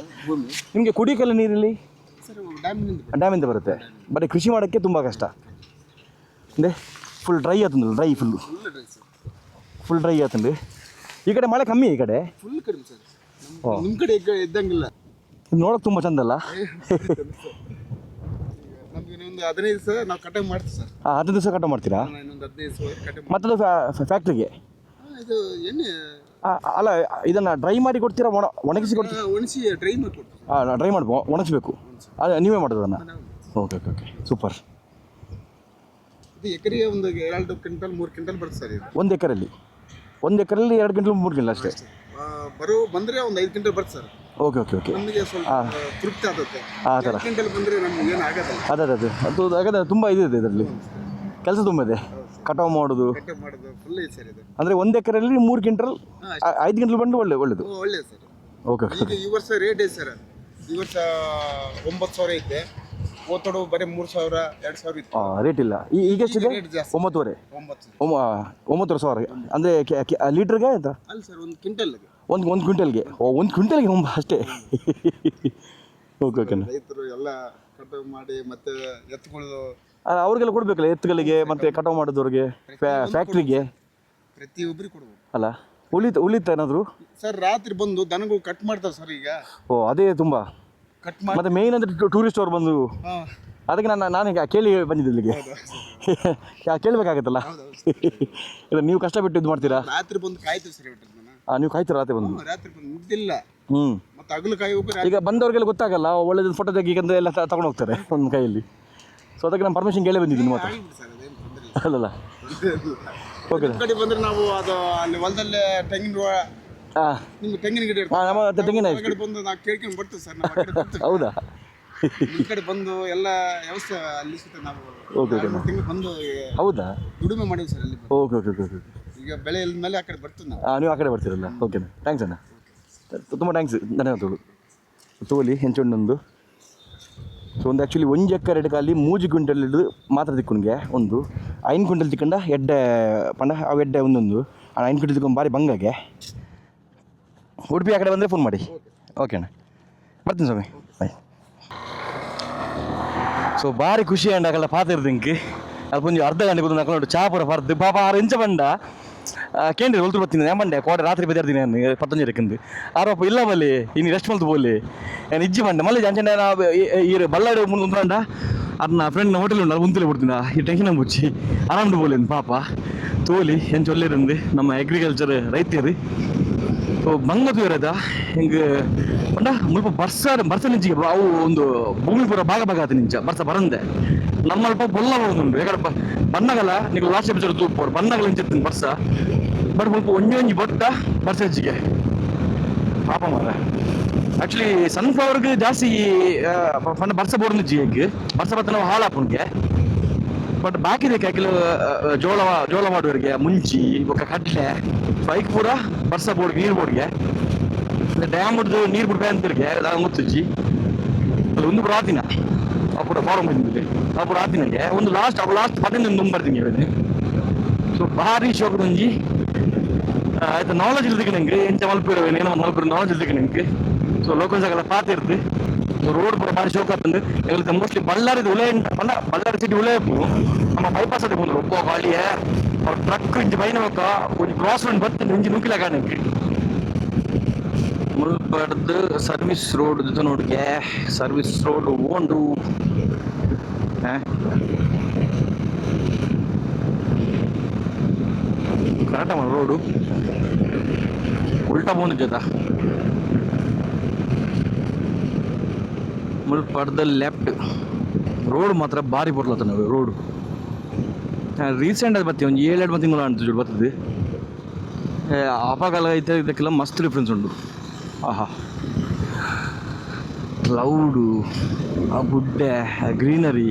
ನಿಮಗೆ ಕುಡಿಯೋಕ್ಕೆಲ್ಲ ನೀರಲ್ಲಿ ಡ್ಯಾಮಿಂದ ಬರುತ್ತೆ. ಬರೀ ಕೃಷಿ ಮಾಡೋಕ್ಕೆ ತುಂಬ ಕಷ್ಟ. ಅಂದರೆ ಫುಲ್ ಡ್ರೈ ಆತಂದ್ರಲ್ಲ, ಫುಲ್ ಡ್ರೈ ಆತಂದು. ಈ ಕಡೆ ಮಳೆ ಕಮ್ಮಿ, ಈ ಕಡೆ ಫುಲ್ ಕಡಿಮೆ ಸರ್. ನಿಮ್ಮ ಕಡೆ ಇದ್ದಂಗಿಲ್ಲ. ನೋಡೋಕೆ ತುಂಬ ಚಂದ ಅಲ್ಲ? ನಮ್ಗೆ ಇನ್ನೊಂದು 15 ದಿವಸ ನಾವು ಕಟಾವು ಮಾಡ್ತೀವಿ ಸರ್. 15 ದಿವಸ ಕಟಾವು ಮಾಡ್ತೀರಾ? ಇನ್ನೊಂದು 15 ದಿವಸ ಕಟಾವು. ಮತ್ತದು ಫ್ಯಾಕ್ಟ್ರಿಗೆ? ಇದು ಎಣ್ಣೆ ಅಲ್ಲ, ಇದನ್ನು ಡ್ರೈ ಮಾಡಿ ಕೊಡ್ತೀರಾ ಒಣಗಿಸಿ ಕೊಡ್ತೀರಾ? ಒಣಗಿಸಿ ಡ್ರೈ ಮಾಡಿ ಕೊಡ್ತೀವಿ. ಡ್ರೈ ಮಾಡ್ಬೋ ಒಣಗಿಸ್ಬೇಕು. ಅದು ನೀವೇ ಮಾಡೋದು ಅದನ್ನು? Okay okay okay. ಸೂಪರ್. ಇದು ಎಕರೆಗೆ ಒಂದು 2 ಕ್ವಿಂಟಲ್ 3 ಕ್ವಿಂಟಲ್ ಬರುತ್ತೆ ಸರ್. ಇದು 1 ಎಕರೆಯಲ್ಲಿ 2 ಕ್ವಿಂಟಲ್ 3 ಕ್ವಿಂಟಲ್ ಅಷ್ಟೇ ಬಂದರೆ ಒಂದು 5 ಕ್ವಿಂಟಲ್ ಬರುತ್ತೆ ಸರ್. Okay okay okay. ನಮಗೆ ಸ್ವಲ್ಪ ತೃಪ್ತಿ ಆಗುತ್ತೆ. ಆ ಥರ 2 ಕ್ವಿಂಟಲ್ ಬಂದರೆ ನಮ್ಗೆ ಏನು ಆಗೋದಿಲ್ಲ. ಅದು ಹಾಗಾದ್ರೆ ತುಂಬ ಇದೆ ಇದರಲ್ಲಿ, ಕೆಲಸ ತುಂಬ ಇದೆ. ಕಟಾವು ಮಾಡೋದು ಫುಲ್ ಇದೆ ಸರ್ ಇದು. ಅಂದರೆ 1 ಎಕರೆಯಲ್ಲಿ 3 ಕ್ವಿಂಟಲ್ 5 ಕ್ವಿಂಟಲ್ ಬಂದು ಒಳ್ಳೇದು. ಒಳ್ಳೆಯದು ಸರ್. Okay okay. ಈ ವರ್ಷ ರೇಟ್ ಇದೆ ಸರ್. ಈ ವರ್ಷ 9,000 ಐತೆ. ಓತೋಡು ಬರೀ 3,000 2,000 ಇತ್ತು. ರೇಟ್ ಇಲ್ಲ. ಈಗ ಎಷ್ಟಿದೆ? 9,500. 9,000 ಅಂದರೆ ಲೀಟ್ರಿಗೆ ಆಯ್ತಾ? ಅಲ್ಲ ಸರ್, ಒಂದು ಕ್ವಿಂಟಲ್ಗೆ. ಒಂದು ಕ್ವಿಂಟಲ್ಗೆ? 1 ಕ್ವಿಂಟಲ್ಗೆ ಅಷ್ಟೇ. Okay okay. ರೈತರು ಎಲ್ಲ ಕಟಾವು ಮಾಡಿ ಮತ್ತೆ ಎತ್ತುಗಳು ಅವ್ರಿಗೆಲ್ಲ ಕೊಡಬೇಕಲ್ಲ, ಎತ್ತುಗಳಿಗೆ ಮತ್ತು ಕಟಾವು ಮಾಡೋದವ್ರಿಗೆ, ಫ್ಯಾಕ್ಟ್ರಿಗೆ ಪ್ರತಿಯೊಬ್ಬರಿಗೆ ಕೊಡ್ಬೇಕು ಅಲ್ಲ? ಉಳಿತ ಏನಾದರೂ ಸರ್? ರಾತ್ರಿ ಬಂದು ದನಗಳು ಕಟ್ ಮಾಡ್ತಾರೆ ಸರ್. ಈಗ ಅದೇ ತುಂಬ ಕಟ್ ಮಾಡಿ. ಮತ್ತು ಮೇಯ್ನ್ ಅಂದರೆ ಟೂರಿಸ್ಟ್ ಅವ್ರು ಬಂದು, ಅದಕ್ಕೆ ನಾನು ಕೇಳಿ ಬಂದಿದ್ದೆ ಇಲ್ಲಿಗೆ. ಕೇಳಬೇಕಾಗತ್ತಲ್ಲ. ಇಲ್ಲ, ನೀವು ಕಷ್ಟಪಟ್ಟು ಇದು ಮಾಡ್ತೀರಾ? ರಾತ್ರಿ ಬಂದು ಕಾಯ್ತೀವಿ ಸರ್. ನೀವು ಕಾಯ್ತೀರ ರಾತ್ರಿ ಬಂದು? ರಾತ್ರಿ ಬಂದು ಮುಗ್ದಿಲ್ಲ. ಮತ್ತೆ ಹಗಲು ಕಾಯಬೇಕು. ಈಗ ಬಂದವ್ರಿಗೆಲ್ಲ ಗೊತ್ತಾಗಲ್ಲ, ಒಳ್ಳೆದು ಫೋಟೋ ತೆಗಿಕಂದ್ರೆ ಎಲ್ಲ ತಗೊಂಡು ಹೋಗ್ತಾರೆ ಒಂದು ಕೈಯಲ್ಲಿ. ಸೊ ಅದಕ್ಕೆ ನಾನು ಪರ್ಮಿಷನ್ ಕೇಳಿ ಬಂದಿದ್ದೀನಿ ಮಾತ್ರ. ಅಲ್ಲಲ್ಲ? ಓಕೆ. ಕಡೆ ಬಂದರೆ ನಾವು ಅದು ಅಲ್ಲಿ ಹೊಲದಲ್ಲೇ ತೆಂಗಿನ ನಿಮ್ಗೆ ತೆಂಗಿನ ಗಿಡ ನಮ್ಮ ತೆಂಗಿನ ಕಡೆ ಬಂದು ನಾವು ಕೇಳ್ಕೊಂಡು ಬರ್ತೀವಿ ಸರ್. ಹೌದಾ? ಈ ಕಡೆ ಬಂದು ಎಲ್ಲ ವ್ಯವಸ್ಥೆ ಅಲ್ಲಿ ನಾವು ಓಕೆ ಓಕೆ. ತಿಂಗಳು ಬಂದು ಹೌದಾ? ದುಡಿಮೆ ಮಾಡಿವಿ ಸರ್ ಅಲ್ಲಿ. Okay okay okay okay. ಈಗ ಬೆಳೆ ಇಲ್ದ ಮೇಲೆ ಆ ಕಡೆ ಬರ್ತೀವಿ ನಾವು. ನೀವು ಆ ಕಡೆ ಬರ್ತೀರಲ್ಲ? ಓಕೆ, ಥ್ಯಾಂಕ್ಸ್ ಅಣ್ಣ, ತುಂಬ ಥ್ಯಾಂಕ್ಸ್, ಧನ್ಯವಾದಗಳು. ತೋಲಿ ಹೆಂಚೊಂಡೊಂದು ಸೊ ಒಂದು ಆ್ಯಕ್ಚುಲಿ 1 ಎಕರೆ ಕಾಲಿ 3 ಕ್ವಿಂಟಲ್ ಹಿಡಿದು ಮಾತ್ರ ತಿಕ್ಕೊಂಡ್ಗೆ ಒಂದು 5 ಕ್ವಿಂಟಲ್ ತಿಕ್ಕೊಂಡ ಎಡ್ಡೆ ಪಂಡ ಅವು ಎಡ್ಡೆ ಒಂದೊಂದು 5 ಕ್ವಿಂಟಲ್ ತಿಕ್ಕೊಂಡು ಭಾರಿ ಬಂಗಾಗೆ. ಉಡುಪಿ ಆ ಕಡೆ ಬಂದರೆ ಫೋನ್ ಮಾಡಿ. ಓಕೆ ಅಣ್ಣ, ಬರ್ತೀನಿ ಸ್ವಾಮಿ, ಬಾಯ್. ಸೊ ಭಾರಿ ಖುಷಿ ಅಂಡಾಗಲ್ಲ ಪಾತಿರ್ದಿಂಕ್ ಅಲ್ಪ ಒಂದು ಅರ್ಧ ಗಂಟೆ ಬಂದು ನಕೊಂಡು ಚಾ ಪೂರ ಬರ್ದು ಪಾಪ 6 ಇಂಚ ಬಂಡ ಕೇಂದ್ರ ಹೊಲ್ತು ಬರ್ತೀನಿ ನಾನು ಬಂಡೆ ಕೋಟೆ ರಾತ್ರಿ ಬೆದರ್ತೀನಿ ನಾನು 15 ಇರಕ್ಕಂದು ಆರೋಪ ಇಲ್ಲ ಬಲ್ಲಿ ಇನ್ನು ರೆಸ್ಟ್ ಮಲ್ತು ಬೋಲಿ ನಾನು ಇಜ್ಜಿ ಬಂಡೆ ಮళ్ళీ ಅಂಚಂಡೆ ಈ ಬಳ್ಳಾಡಿ ಮುಂದೆ ಉಂದ್ರಂಡ ಅದನ್ನ ಫ್ರೆಂಡ್ ಹೋಟೆಲ್ ಉಂಡು ಅದು ಮುಂತಲೇ ಬಿಡ್ತೀನಿ ಈ ಟೆನ್ಷನ್ ಮುಚ್ಚಿ ಆರಾಮ್ದು ಬೋಲೇನು ಪಾಪ ತೋಲಿ ಏನು ಚೊಲ್ಲಿರಂದು ನಮ್ಮ ಅಗ್ರಿಕಲ್ಚರ್ ರೈತರು ಸೊ ಬಂಗತು ಇರೋದ ಹಿಂಗೆ ಪಂಡ ಮುಲ್ಪ ಬರ್ಸ ನಿಂಚಿಗೆ ಅವು ಒಂದು ಭೂಮಿ ಪೂರ ಭಾಗ ಆತ ನಿಂಚ ಬರ್ಸ ಬರಂದೆ ನಮ್ಮಲ್ಪ ಬೊಲ್ಲ ಹೋಗುದುಂಟು ಯಾಕಂದ್ರೆ ಬಣ್ಣಗಲ ನೀವು ಲಾಸ್ಟ್ ಎಪಿಸೋಡ್ ತೂಪೋರು ಬಣ್ಣಗಲ ಇಂಚಿರ್ತೀನಿ ಬರ್ಸ ಬಟ್ ಮುಲ್ಪ ಒಂಜಿ ಬೊಟ್ಟ ಬರ್ಸ ಹೆಚ್ಚಿಗೆ ಪಾಪ ಮಾರ ಆ್ಯಕ್ಚುಲಿ ಸನ್ಫ್ಲವರ್ಗೆ ಜಾಸ್ತಿ ಪಂಡ ಬರ್ಸ ಬೋರ್ಡ್ ನಿಂಚಿಗೆ ಬರ್ಸ ಬತ್ತ ನಾವು ಹಾಳಾಪುನ್ಗೆ ಬಟ್ ಬಾಕಿದೆ ಕೆಲವು ಜೋಳ ಮಾಡುವವರಿಗೆ ಮುಂಚಿ ఒక ಕಡ್ಲೆ ಬೈಕ್ ಪೂರ ಬರ್ಸ ಬೋರ್ಡ್ ನೀರು ಬೋರ್ಡ್ಗೆ ಡ್ಯಾಮ್ ಹಿಡಿದು ನೀರು ಬಿಡ್ಬೇ ಅಂತಿರ್ಗೆ ಗೊತ್ತಿಜ್ಜಿ ಅದು ಒಂದು ಪ್ರಾತಿನ ಅప్పుడు ಫಾರಂ ಬಂದಿದೆ ಅప్పుడు ಆತಿನಗೆ ಒಂದು ಲಾಸ್ಟ್ 15 ಬರ್ತೀನಿ ಹೇಳಿದೆ. ಸೊ ಭಾರಿ ಶೋಕದ ಒಂಜಿ ಆಯ್ತು ನಾಲೆಜ್ ಇಲ್ದಕ್ಕೆ ನಂಗೆ ಎಂಚ ಮಲ್ಪಿರುವೆ ಏನೋ ಮಲ್ಪಿರೋ ನಾಲೆಜ್ ಇಲ್ದಕ್ಕೆ ನಂಗೆ. ಸೊ ಲೋಕಲ್ ಜಾಗ ಪಾತಿರ್ದು ರೋಡ್ ಪೂರ ಭಾರಿ ಶೋಕ ಆಗ್ತಂದು ಎಲ್ಲಿ ಮೋಸ್ಟ್ಲಿ ಬಳ್ಳಾರಿದ ಉಳೆ ಪಂಡ ಬಳ್ಳಾರಿ ಸಿಟಿ ಉಳೆ ನಮ್ಮ ಬೈಪಾಸ್ ಅದೇ ಬಂದ್ರು ಒಬ್ಬ ಗಾಳಿಯ ಅವ್ರ ಟ್ರಕ್ ಇಂಚು ಬೈನ ಒಂದು ಕ್ರಾಸ್ ರೋಡ್ ಬರ್ತದೆ ಇಂಚು ನುಕ್ಕಿಲ ಕಾಣಕ್ಕೆ ಮುಲ್ಪಡ್ದು ಸರ್ವಿಸ್ ರೋಡ್ ಇದು ನೋಡಿಗೆ ಸರ್ವಿಸ್ ರೋಡ್ ಓಂಡು ಕರೆಕ್ಟ ಮಾಡ ರೋಡು ಉಲ್ಟಾ ಬಂದು ಜೊತೆ ಮುಲ್ಪಡ್ದ ಲೆಫ್ಟ್ ರೋಡ್ ಮಾತ್ರ ಭಾರಿ ಬರ್ಲತ್ತ ನಾವು ರೋಡು ರೀಸೆಂಟ್ ಅದು ಬರ್ತೀವಿ ಒಂದು 7-8 ತಿಂಗಳು ಅಂತ ಜೋಡಿ ಬರ್ತದೆ. ಅಪಕಾಲ ಐತೆ ಇದಕ್ಕೆಲ್ಲ ಮಸ್ತ್ ಡಿಫ್ರೆನ್ಸ್ ಉಂಟು. ಆಹಾ ಕ್ಲೌಡು ಆ ಗುಡ್ಡೆ ಆ ಗ್ರೀನರಿ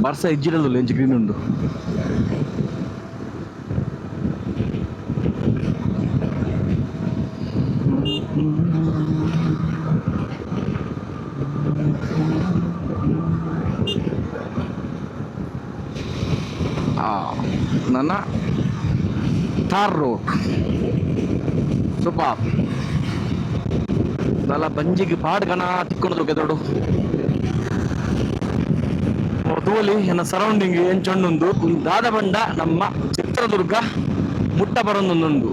ಬರ್ಸ ಇಜ್ಜಿಡಲ್ಲ ಎಂಚು ಗ್ರೀನ್ ಉಂಟು. ನನ್ನ ಟಾರ್ ರೋಡ್ ಸೂಪರ್ ದಲ ಬಂಜಿಗೆ ಪಾಡ್ಗಣ ತಿಕ್ಕೊಂಡು ಗೆದೋಡು ತೋಲಿ ಎನ್ನ ಸರೌಂಡಿಂಗ್ ಎಂಚೊಂಡುಂದು ದಾದ ಬಂಡ ನಮ್ಮ ಚಿತ್ರದುರ್ಗ ಮುಟ್ಟ ಬರೋದೊಂದುಂಡು.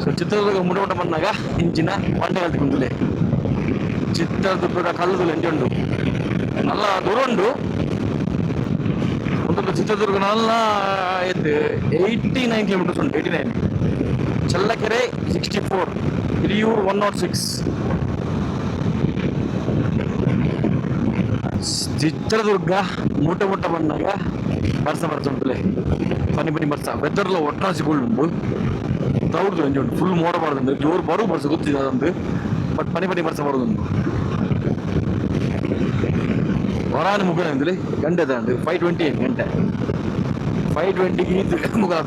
ಸೊ ಚಿತ್ರದುರ್ಗ ಮುಟ್ಟ ಬಂದಾಗ ಇಂಚಿನ ಬಂಡೆ ಕಲ್ತಿಕೊಂಡುಲೆ ಚಿತ್ರದುರ್ಗದ ಕಲ್ಲುದು ಎಂಚುಂಡು ನಲ್ಲ ದೂರ ಉಂಡು. ಒಂದು ಚಿತ್ರದುರ್ಗ ನಲ್ಲ ಎದ್ದು 89 ಕಿಲೋಮೀಟರ್ಸ್ ಉಂಟು. 89 ಚಳ್ಳಕೆರೆ 64 ಹಿರಿಯೂರು 106 ಚಿತ್ರದುರ್ಗ ಮೂಟೆ ಬಂದಾಗ ಬರ್ಸ ಉಂಟುಲೆ ಪನಿ ಬರ್ಸ ವೆದರ್ಲ ಒಟ್ರಾಸಿಗಳು ತೌಡ್ದು ಎಂಜಿ ಉಂಟು ಫುಲ್ ಮೋಡ ಮಾಡೋದು ಜೋರು ಬರು ಬರ್ಸ ಗೊತ್ತಿದೆ ಅದಂದು ಬಟ್ ಪನಿ ಬರ್ಸ ಮಾಡೋದುಂಟು ವರಾನು ಮುಗಿದ ಅಂದ್ರೆ ಗಂಟೆ ಅಂದ್ರೆ 5:28 ಗಂಟೆ 5:20ಗೆ ಇದು ಮುಗಿದ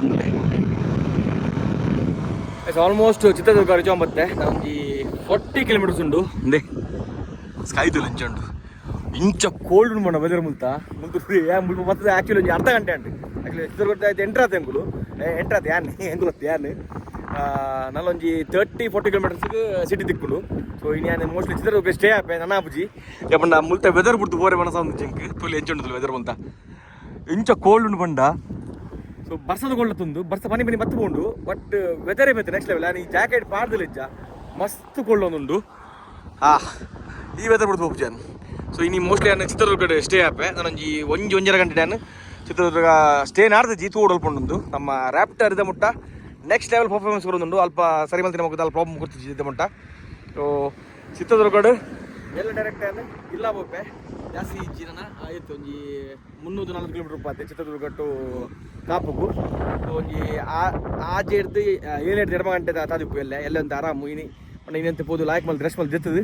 ಆಲ್ಮೋಸ್ಟ್ ಚಿತ್ರದುರ್ಗ ರಿಜಾಂಬತ್ತೆ ನಮ್ಗೆ 40 ಕಿಲೋಮೀಟರ್ಸ್ ಉಂಟು ಅಂದೆ ಸ್ಕೈದು ಲಂಚ್ ಉಂಟು ಇಂಚ ಕೋಲ್ಡ್ ಉಂಟು ಮಣ್ಣ ವೆದರ್ ಮುಲ್ತ ಮತ್ತೆ ಆ್ಯಕ್ಚುಲಿ ಒಂದು ಅರ್ಧ ಗಂಟೆ ಉಂಟು ಆ್ಯಕ್ಚುಲಿ ಚಿತ್ರದುರ್ಗ ಆಯ್ತು ಎಂಟ್ರಾತ್ ಎಂಗುಲು ಯಾನ್ ಹೆಂಗುಲತ್ತು ಯಾನ್ ನಲ್ಲೊಂಜಿ 30-40 ಕಿಲೋಮೀಟರ್ಸ್ಗೆ ಸಿಟಿ ತಿಕ್ಕುಡು. ಸೊ ಇನ್ನು ನಾನು ಮೋಸ್ಟ್ಲಿ ಚಿತ್ರದುರ್ಗ ಸ್ಟೇ ಆಪೆ ನನ್ನ ಅಪ್ಪುಜಿ ಯಾಪಂಡ ಮುಲ್ತ ವೆದರ್ ಬಿಡ್ತು ಬೋರೆ ಮನಸ ಒಂದು ಚೆಂಕ್ ತೊಲಿ ಎಂಚುಂಟು ವೆದರ್ ಮುಲ್ತ ಇಂಚ ಕೋಲ್ಡ್ ಉಂಟು ಬಂಡ. ಸೊ ಬರ್ಸದ ಕೊಳ್ಳತ್ತೊಂದು ಬರ್ಸ ಪನಿ ಬತ್ತು ಬೋಂಡು ಬಟ್ ವೆದರೇ ಬೇಕು ನೆಕ್ಸ್ಟ್ ಲೆವೆಲ್ ನಾನು ಈ ಜಾಕೆಟ್ ಪಾಡ್ದಿಲ್ಲ ಇಜ್ಜ ಮಸ್ತ್ ಕೊಳ್ಳೊಂದುಂಡು ಈ ವೆದರ್ ಬಿಡ್ತು ಹೋಗ್ಜಾನ್. ಸೊ ಇನ್ನು ಮೋಸ್ಟ್ಲಿ ನಾನು ಚಿತ್ರದುರ್ಗ ಸ್ಟೇ ಆಪೆ ನಾನೊಂಜಿ 1-1.5 ಗಂಟೆ ನಾನು ಚಿತ್ರದುರ್ಗ ಸ್ಟೇ ನಾಡ್ದು ತೂಡಲ್ಪೊಂಡು ನಮ್ಮ ರ್ಯಾಪ್ಟರ್ ಇದ ಮುಟ್ಟ ನೆಕ್ಸ್ಟ್ ಲೆವೆಲ್ ಪರ್ಫಾರ್ಮೆನ್ಸ್ ಬರೋದುಂಡು ಅಲ್ಪ ಸರಿ ಮಲ್ತಿನ ಮುಖದ ಅಲ್ಪ ಪ್ರಾಬ್ಲಮ್ ಕೊಡ್ತಿದ್ದೆ ಇದ್ದ ಮುಟ್ಟ. ಸೊ ಚಿತ್ರದುರ್ಗ ಎಲ್ಲ ಡೈರೆಕ್ಟ್ ಇಲ್ಲ ಬೋಪೆ ಜಾಸ್ತಿ ಜೀವನ ಆಯಿತು ಒಂಜಿ 340 ಕಿಲೋಮೀಟರ್ ಉಪಾತೆ ಚಿತ್ರದುರ್ಗ ಟು ಕಾಪುಗು ಒಂಜಿ ಆಜೆ ಹಿಡ್ದು 7-8 ಗಂಟೆ ತಾದಿಪ್ಪು ಎಲ್ಲ ಒಂದು ಆರಾಮು ಇನ್ನಂತೆ ಪೋದು ಲಾಯ್ಕ್ ಮಲ್ ಡ್ರೆಸ್ ಮಲ್ ಜೆತ್ತದು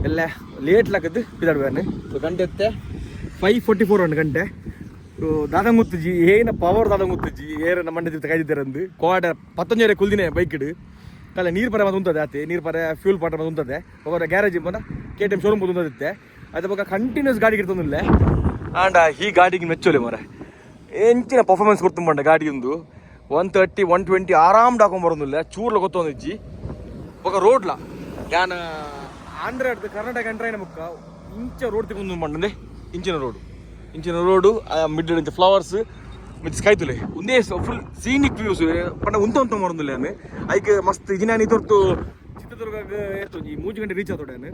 ಎಲ್ಲ ಲೇಟ್ ಲಾಕದ್ದು ಪಿದಾಡ್ಬೇನೆ. ಸೊ ಗಂಟೆ ಎತ್ತೆ 5:44 ಒಂದು ಗಂಟೆ. ಸೊ ದಾದಂಗುತ್ತಜ್ಜಿ ಏನ ಪವರ್ ದಾದಂಗುತ್ತಜ್ಜಿ ಏರ ನಮ್ಮ ಮಂಡ್ಯ ಕೈದಿದ್ದಾರೆ ಅಂದು ಕೋಡ 15 ಕುಲ್ದಿನೇ ಬೈಕ್ ಇಡು ಕಲ್ಲ ನೀರು ಪರ ಮತ್ತೆ ಉಂಟದೆ ಆತಿ ನೀರು ಪರ ಫ್ಯೂಲ್ ಪಾಟ ಮತ್ತೆ ಉಂಟದೆ ಹೋಗೋರ ಗ್ಯಾರೇಜ್ ಬಂದ KTM ಶೋರೂಮ್ ಬಂದು ಉಂಟದಿತ್ತೆ ಅದು ಬಗ್ಗೆ ಕಂಟಿನ್ಯೂಸ್ ಗಾಡಿಗೆ ಇರ್ತಂದಿಲ್ಲ ಆ್ಯಂಡ್ ಈ ಗಾಡಿಗೆ ಮೆಚ್ಚೋಲೆ ಮರ ಎಂಚಿನ ಪರ್ಫಾರ್ಮೆನ್ಸ್ ಕೊಡ್ತುಂಬಂಡ ಗಾಡಿ ಒಂದು 130 120 ಆರಾಮ್ ಹಾಕೊಂಬರೋದಿಲ್ಲ ಚೂರ್ಲ ಗೊತ್ತೊಂದಿಜ್ಜಿ ఒక రోడ్ల యాన ఆంధ్ర కర్ణాటక ఎంటర్ అయిన ముక్క ఇంచ రోడ్ తికుంది మండే ఇంచిన రోడ్డు మిడ్ నుంచి ఫ్లవర్స్ mit ಸ್ಕೈತುಲೆ ಒಂದೇ ಫುಲ್ ಸೀನಿಕ್ ವ್ಯೂಸ್ ಪಂಡ ಉಂತ ಮರಂದಿಲ್ಲ ನಾನು ಐಕೆ ಮಸ್ತ್ ಇಜಿನ ನೀತೊರ್ತು ಚಿತ್ರದುರ್ಗಕ್ಕೆ ಏತು ಈ 3 ಗಂಟೆ ರೀಚ್ ಆತೋಡಾನು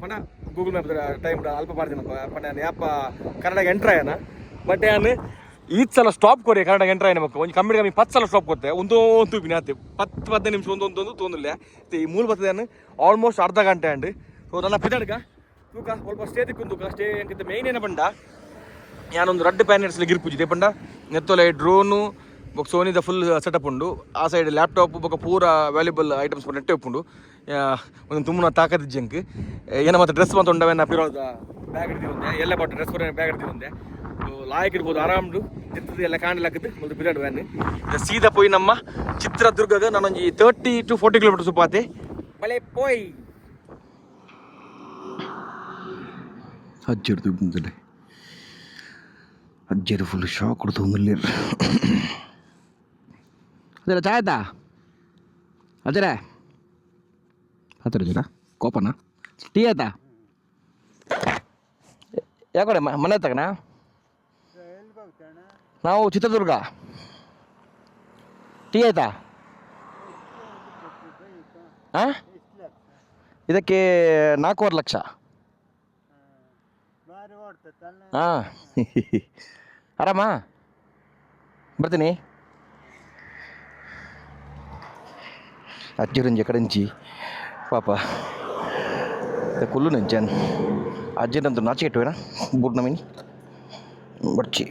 ಪಂಡ ಗೂಗಲ್ ಮ್ಯಾಪ್ ಟೈಮ್ ಅಲ್ಪ ಪಾಡ್ದಿನ ಪಂಡ ಯಾಪ ಕರ್ನಾಟಕ ಎಂಟ್ರ್ ಆಯನ ಬಟ್ ಯಾನು ಈದ್ ಸಲ ಸ್ಟಾಪ್ ಕೊಡಿ ಕರ್ನಾಟಕ ಎಂಟ್ರ್ ಆಯ್ನ ಮಕ್ಕ ಒಂದು ಕಮ್ಮಿ 10 ಸಲ ಸ್ಟಾಪ್ ಕೊಡ್ತೆ ಒಂದು ತೂಪಿನ ಆತೆ 10-15 ನಿಮಿಷ ಒಂದು ತೊಂದಿಲ್ಲ ಈ ಮೂಲ ಬರ್ತದೆ ಆಲ್ಮೋಸ್ಟ್ ಅರ್ಧ ಗಂಟೆ ಅಂಡ್ ಸೊ ನನ್ನ ಪಿದಾಡ್ಗ ತೂಕ ಸ್ವಲ್ಪ ಸ್ಟೇ ತಿಕ್ಕು ಸ್ಟೇ ಎಂಕಿಂತ ಮೇಯ್ನ್ ಏನ ಬಂಡ ഞാനൊന്ന് റെഡ് പാനൽസിൽ ಗಿರ್ಪುಜಿದೆ ಪಂಡ ನೆತ್ತೊಲೆ ಡ್ರೋನು ಬೊಕ್ಕ ಸೋನಿದ ಫುಲ್ ಸೆಟಪ್ ಉಂಡು ಆ ಸೈಡ್ ಲ್ಯಾಪ್ಟಾಪ್ ಬೊಕ್ಕ ಪೂರ ವ್ಯಾಲ್ಯೂಬಲ್ ಐಟಮ್ಸ್ ನೆಟ್ಟೆ ಉಪ್ಪುಂಡು ಒಂದು ತುಂಬನ ತಾಕತ್ತಿಜ್ಜಂಕ್ ಏನ ಮತ್ತೆ ಡ್ರೆಸ್ ಬಂತ ಉಂಡವೆನ್ನ ಪಿರೋದ ಬ್ಯಾಗ್ ಹಿಡ್ದು ಒಂದೆ ಎಲ್ಲ ಬಟ್ ಡ್ರೆಸ್ ಬರ ಬ್ಯಾಗ್ ಹಿಡ್ದು ಒಂದೆ ಲಾಯಕ್ ಇರ್ಬೋದು ಆರಾಮ್ಡು ಚಿತ್ರದ ಎಲ್ಲ ಕಾಣಲಾಕತ್ತು ಒಂದು ಪಿರಿಯಡ್ ವ್ಯಾನ್ ಸೀದಾ ಪೋಯಿ ನಮ್ಮ ಚಿತ್ರದುರ್ಗದ ನಾನೊಂದು 30 to 40 ಕಿಲೋಮೀಟರ್ಸ್ ಉಪಾತೆ ಬಳೆ ಪೋಯ್ ಹಚ್ಚಿಡ್ತು ಮುಂದೆ ಅಜ್ಜರು ಫುಲ್ ಶಾಕ್ ಕೊಡ್ತು ಒಂದಲ್ಲಿ ಅದರ ಚಾಯ್ತಾ ಅಜರ ಹತ್ತಿರ ಜನ ಕೋಪನ ಟೀ ಆಯ್ತಾ ಯಾಕಡೆ ಮನೆ ತಗಣ ನಾವು ಚಿತ್ರದುರ್ಗ ಟೀ ಆಯ್ತಾ ಹಾಂ ಇದಕ್ಕೆ 4.5 ಲಕ್ಷ ಹಾಂ ಆರಾಮ ಬರ್ತೀನಿ ಅಜ್ಜಿರಂಜಿ ಕಡೆಂಚಿ ಪಾಪ ಕುಲ್ಲು ನೆಂಚನ್ ಅಜ್ಜಿನಂತೂ ನಾಚಿ ಇಟ್ಟುವೇನಾ ಬೂಟ್ ನಮೀನಿ ಬರ್ಚಿ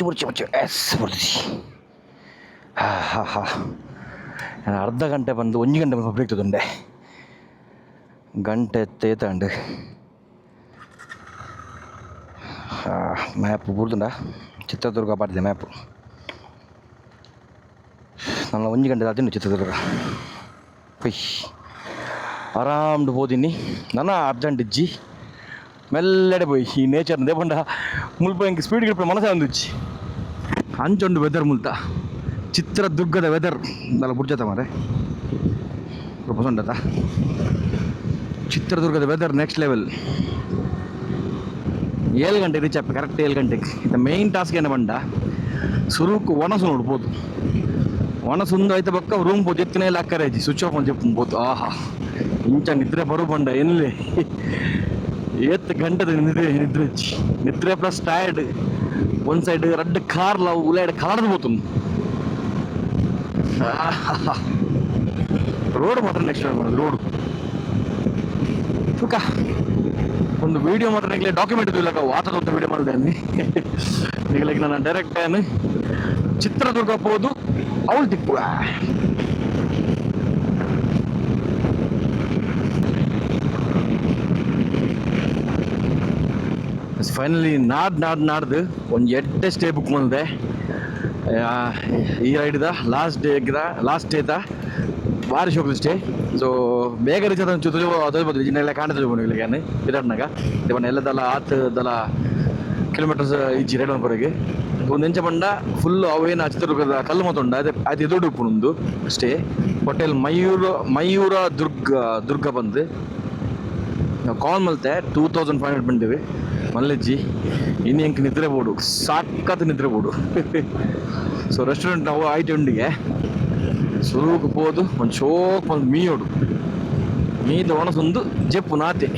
ಬುರ್ಚಿ ಎಸ್ ಬರ್ಚಿ ಹಾ ನಾನು ಅರ್ಧ ಗಂಟೆ ಬಂದು 1 ಗಂಟೆ ಬ್ರೇಕ್ ತಗೊಂಡೆ ಗಂಟೆ ತೇತಂಡು ಮ್ಯಾಪ್ ಬುರ್ದುಂಡ ಚಿತ್ರದುರ್ಗ ಪಾಡಿದೆ ಮ್ಯಾಪು ನಾನು 1 ಗಂಟೆ ದಾಟಿನ ಚಿತ್ರದುರ್ಗ ಪೈ ಆರಾಮ್ಡು ಹೋದಿನಿ ನನ್ನ ಅರ್ಜೆಂಟ್ ಇಜ್ಜಿ ಮೆಲ್ಲಡೆ ಪೋಯಿ ಈ ನೇಚರ್ನದೇ ಬಂಡ ಮುಲ್ಪ ಹಿಂಗೆ ಸ್ಪೀಡ್ ಗಿಡ್ಪ ಮನಸ್ಸೇ ಒಂದಿಜ್ಜಿ ಅಂಚೊಂಡು ವೆದರ್ ಮುಲ್ತ ಚಿತ್ರದುರ್ಗದ ವೆದರ್ ನಲ್ಲ ಬುಡ್ಜತ ಮಾರೆ ಪ್ರೊಪಸೊಂಡತ ಚಿತ್ರದುರ್ಗದ ವೆದರ್ ನೆಕ್ಸ್ಟ್ ಲೆವೆಲ್ 7 ಗಂಟೆ ರೀಚ್ ಆಪ ಕರೆಕ್ಟ್ 7 ಗಂಟೆಗೆ ಇಂಥ ಮೇಯ್ನ್ ಟಾಸ್ಕ್ ಏನು ಬಂಡ ಸುರುಕು ಒಣಸು ನೋಡ್ಬೋದು ಒಣಸುಂದು ಆಯ್ತು ಬಕ್ಕ ರೂಮ್ ಪೋದು ಎತ್ತಿನ ಎಲ್ಲ ಅಕ್ಕರೇಜಿ ಸ್ವಿಚ್ ಆಫ್ ಅಂತ చెప్పಬಹುದು ಆಹಾ ಇಂಚ ನಿದ್ರೆ ಬರು ಬಂಡ ಎಲ್ಲಿ 7 ಗಂಟೆದ ನಿದ್ರೆ ಪ್ಲಸ್ ಟಯರ್ಡ್ ಒಂದು ಸೈಡ್ ರೆಡ್ ಕಾರ್ಲ ಉಲಾಯ್ಡ್ ಕಾಡ್ದು పోతుంది ರೋಡ್ ಮಾತ್ರ ನೆಕ್ಸ್ಟ್ ಮಾಡೋದು ರೋಡ್ ಸುಖ ಒಂದು ವಿಡಿಯೋ ಮಾತ್ರ ನಿಗಲೇ ಡಾಕ್ಯುಮೆಂಟ್ ಇಲ್ಲಕ ವಾಟರ್ ಅಂತ ವಿಡಿಯೋ ಮಾಡಿದೆ ನಿಗಲಿಗೆ ನಾನು ಡೈರೆಕ್ಟ್ ಏನು ಚಿತ್ರದುರ್ಗ ಹೋದು ಅವಳು ತಿಪ್ಪು ಫೈನಲಿ ನಾಡ್ದು ಒಂದು 8 ಸ್ಟೇ ಬುಕ್ ಮಾಡಿದೆ ಈ ರೈಡ್ದ ಲಾಸ್ಟ್ ಡೇದ ಭಾರಿ ಶೋಕದ ಸ್ಟೇ ಸೊ ಬೇಗ ರೀಚ್ ಆದ ಅದ್ರ ಬದಲು ಇದನ್ನೆಲ್ಲ ಕಾಣ್ತದೆ ಬೋನಿಗೆ ಬಿರಾಟ್ನಾಗ ಇವನ್ನ ಎಲ್ಲದಲ್ಲ 8 ಕಿಲೋಮೀಟರ್ಸ್ ಇಜ್ಜಿ ರೈಡ್ ಬರೋಗೆ ಒಂದು ಎಂಚ ಬಂಡ ಫುಲ್ ಅವೇನು ಚಿತ್ರದುರ್ಗದ ಕಲ್ಲು ಮತ್ತೊಂಡ ಅದು ಎದುರು ಉಪ್ಪುಂದು ಸ್ಟೇ ಹೋಟೆಲ್ ಮಯೂರ ದುರ್ಗ ಬಂದು ನಾವು ಕಾಲ್ ಮಲ್ತೆ 2500 ಬಂದಿವಿ ಮಲ್ಲೆಜ್ಜಿ ಇನ್ನು ಹೆಂಗೆ ನಿದ್ರೆ ಬೋಡು ಸಾಕತ್ತು ನಿದ್ರೆ ಬೋಡು ಸೊ ರೆಸ್ಟೋರೆಂಟ್ ನಾವು ಆಯ್ತು ಉಂಡಿಗೆ ಸುರುಕು ಹೋದು ಒಂದು ಶೋಕ್ ಒಂದು ಮೀಯೋಡು ಮೀದ ಒಣಸೊಂದು ಜಪ್ಪು ನಾತೆ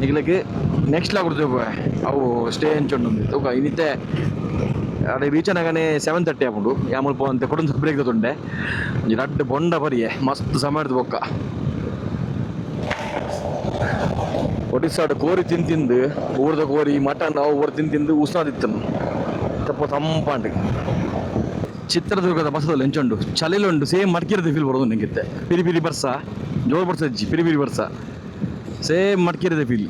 ಈಗಲಕ್ಕೆ ನೆಕ್ಸ್ಟ್ ಕೊಡ್ತೇವೆ ಅವು ಸ್ಟೇ ಹೆಂಚೊಂಡು ತೂಕ ಇನ್ನಿತ್ತೆ ಅಡೆ ರೀಚನಾಗನೆ 7:30 ಆಪುಂಡು ಯಾಮಲ್ಪ ಅಂತ ಕೊಡೊಂದು ಬ್ರೇಕ್ ತೊಂಡೆ ರಡ್ಡು ಬೊಂಡ ಬರಿಯೆ ಮಸ್ತ್ ಸಮಯದ ಬೊಕ್ಕ ಒಡಿಸ್ಸಾಡು ಕೋರಿ ತಿಂದು ಊರದ ಕೋರಿ ಮಟನ್ ಅವು ಊರು ತಿಂದು ಉಷ್ಣಾದಿತ್ತನು ತಪ್ಪ ತಂಪಾಂಡು ಚಿತ್ರದುರ್ಗದ ಬಸ್ಸದಲ್ಲಿ ಹೆಂಚುಂಡು ಚಳಿಲುಂಡು ಸೇಮ್ ಮಡ್ಕಿರದ ಫೀಲ್ ಬರೋದು ನನಗಿತ್ತೆ ಪಿರಿ ಬರ್ಸ ಜೋರು ಬರ್ಸ ಇಜ್ಜಿ ಪಿರಿ ಬರ್ಸ ಸೇಮ್ ಮಡ್ಕಿರದ ಫೀಲ್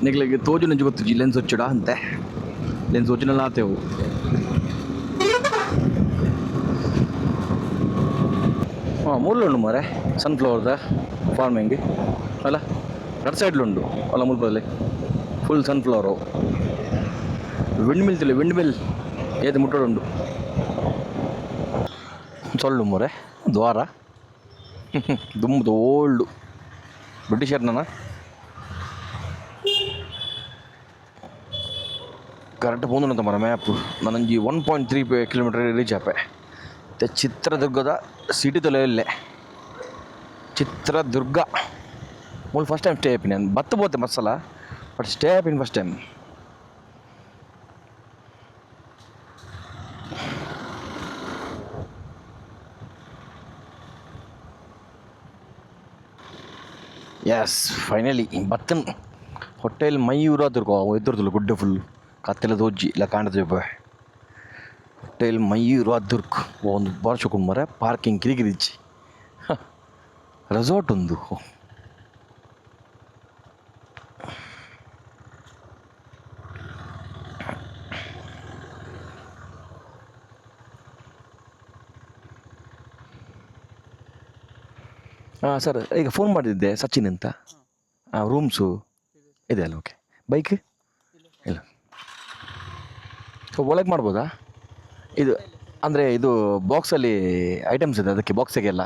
ನಿಗ್ಲಿಗೆ ತೋಜು ನಂಜು ಗೊತ್ತಿಜ್ಜಿ ಲೆನ್ಸ್ ಹೊಚ್ಚುಡ ಅಂತೆ ಲೆನ್ಸ್ ಹೊಚ್ಚಿನೆಲ್ಲ ಆತೇವು ಹಾಂ ಮುಳ್ಳುಂಡು ಮರೆ ಸನ್ಫ್ಲವರ್ದ ಫಾರ್ಮಿಂಗ್ ಅಲ್ಲ ಎರಡು ಸೈಡ್ಲುಂಡು ಅಲ್ಲ ಮುಲ್ಪದಲ್ಲಿ ಫುಲ್ ಸನ್ಫ್ಲವರು ವಿಂಡ್ ಮಿಲ್ ಏದು ಮುಟ್ಟೋಡುಂಡು ಸೊಳ್ಳು ಮೊರೆ ದ್ವಾರ ದುಂಬುದು ಓಲ್ಡು ಬ್ರಿಟಿಷರ್ನ ಕರೆಕ್ಟ್ ಪೋಂದುಂಡ ಮರ ಮ್ಯಾಪ್ ನನಂಜಿ 1.3 ಕಿಲೋಮೀಟರ್ ರೀಚ್ ಆಪೆ ಚಿತ್ರದುರ್ಗದ ಸಿಟಿ ತೊಲೆಯಲ್ಲೇ ಚಿತ್ರದುರ್ಗ ಮೂಲ ಫಸ್ಟ್ ಟೈಮ್ ಸ್ಟೇ ಆಪಿನಿ ನಾನು ಬತ್ತು ಪೋತೆ ಮಸ್ಸಲ್ಲ ಬಟ್ ಸ್ಟೇ ಆಪಿನಿ ಫಸ್ಟ್ ಟೈಮ್. ಎಸ್ ಫೈನಲಿ ಬತ್ತನ್ ಹೋಟೆಲ್ ಮಯೂರ ತಿರ್ಕೋ ಎದುರ್ದಿಲ್ಲ ಗುಡ್ಡೆ ಫುಲ್ಲು ಕತ್ತೆಲ್ಲ ದೋಜ್ಜಿ ಇಲ್ಲ ಕಾಣ್ತದೆ ಹೋಟೆಲ್ ಮಯೂರ ದುರ್ಗ್ ಒಂದು ಬಾರ್ಚೊಕೊಂಡು ಮರ ಪಾರ್ಕಿಂಗ್ ಕಿರಿಕಿರಿಚ್ಚಿ ರೆಸಾರ್ಟ್ ಒಂದು ಹಾಂ ಸರ್ ಈಗ ಫೋನ್ ಮಾಡಿದ್ದೆ ಸಚಿನ್ ಅಂತ ರೂಮ್ಸು ಇದೆ ಅಲ್ಲ ಓಕೆ ಬೈಕ್ ಇಲ್ಲ ಸೊ ಒಳಗೆ ಮಾಡ್ಬೋದಾ ಇದು ಅಂದರೆ ಇದು ಬಾಕ್ಸಲ್ಲಿ ಐಟಮ್ಸ್ ಇದೆ ಅದಕ್ಕೆ ಬಾಕ್ಸಿಗೆಲ್ಲ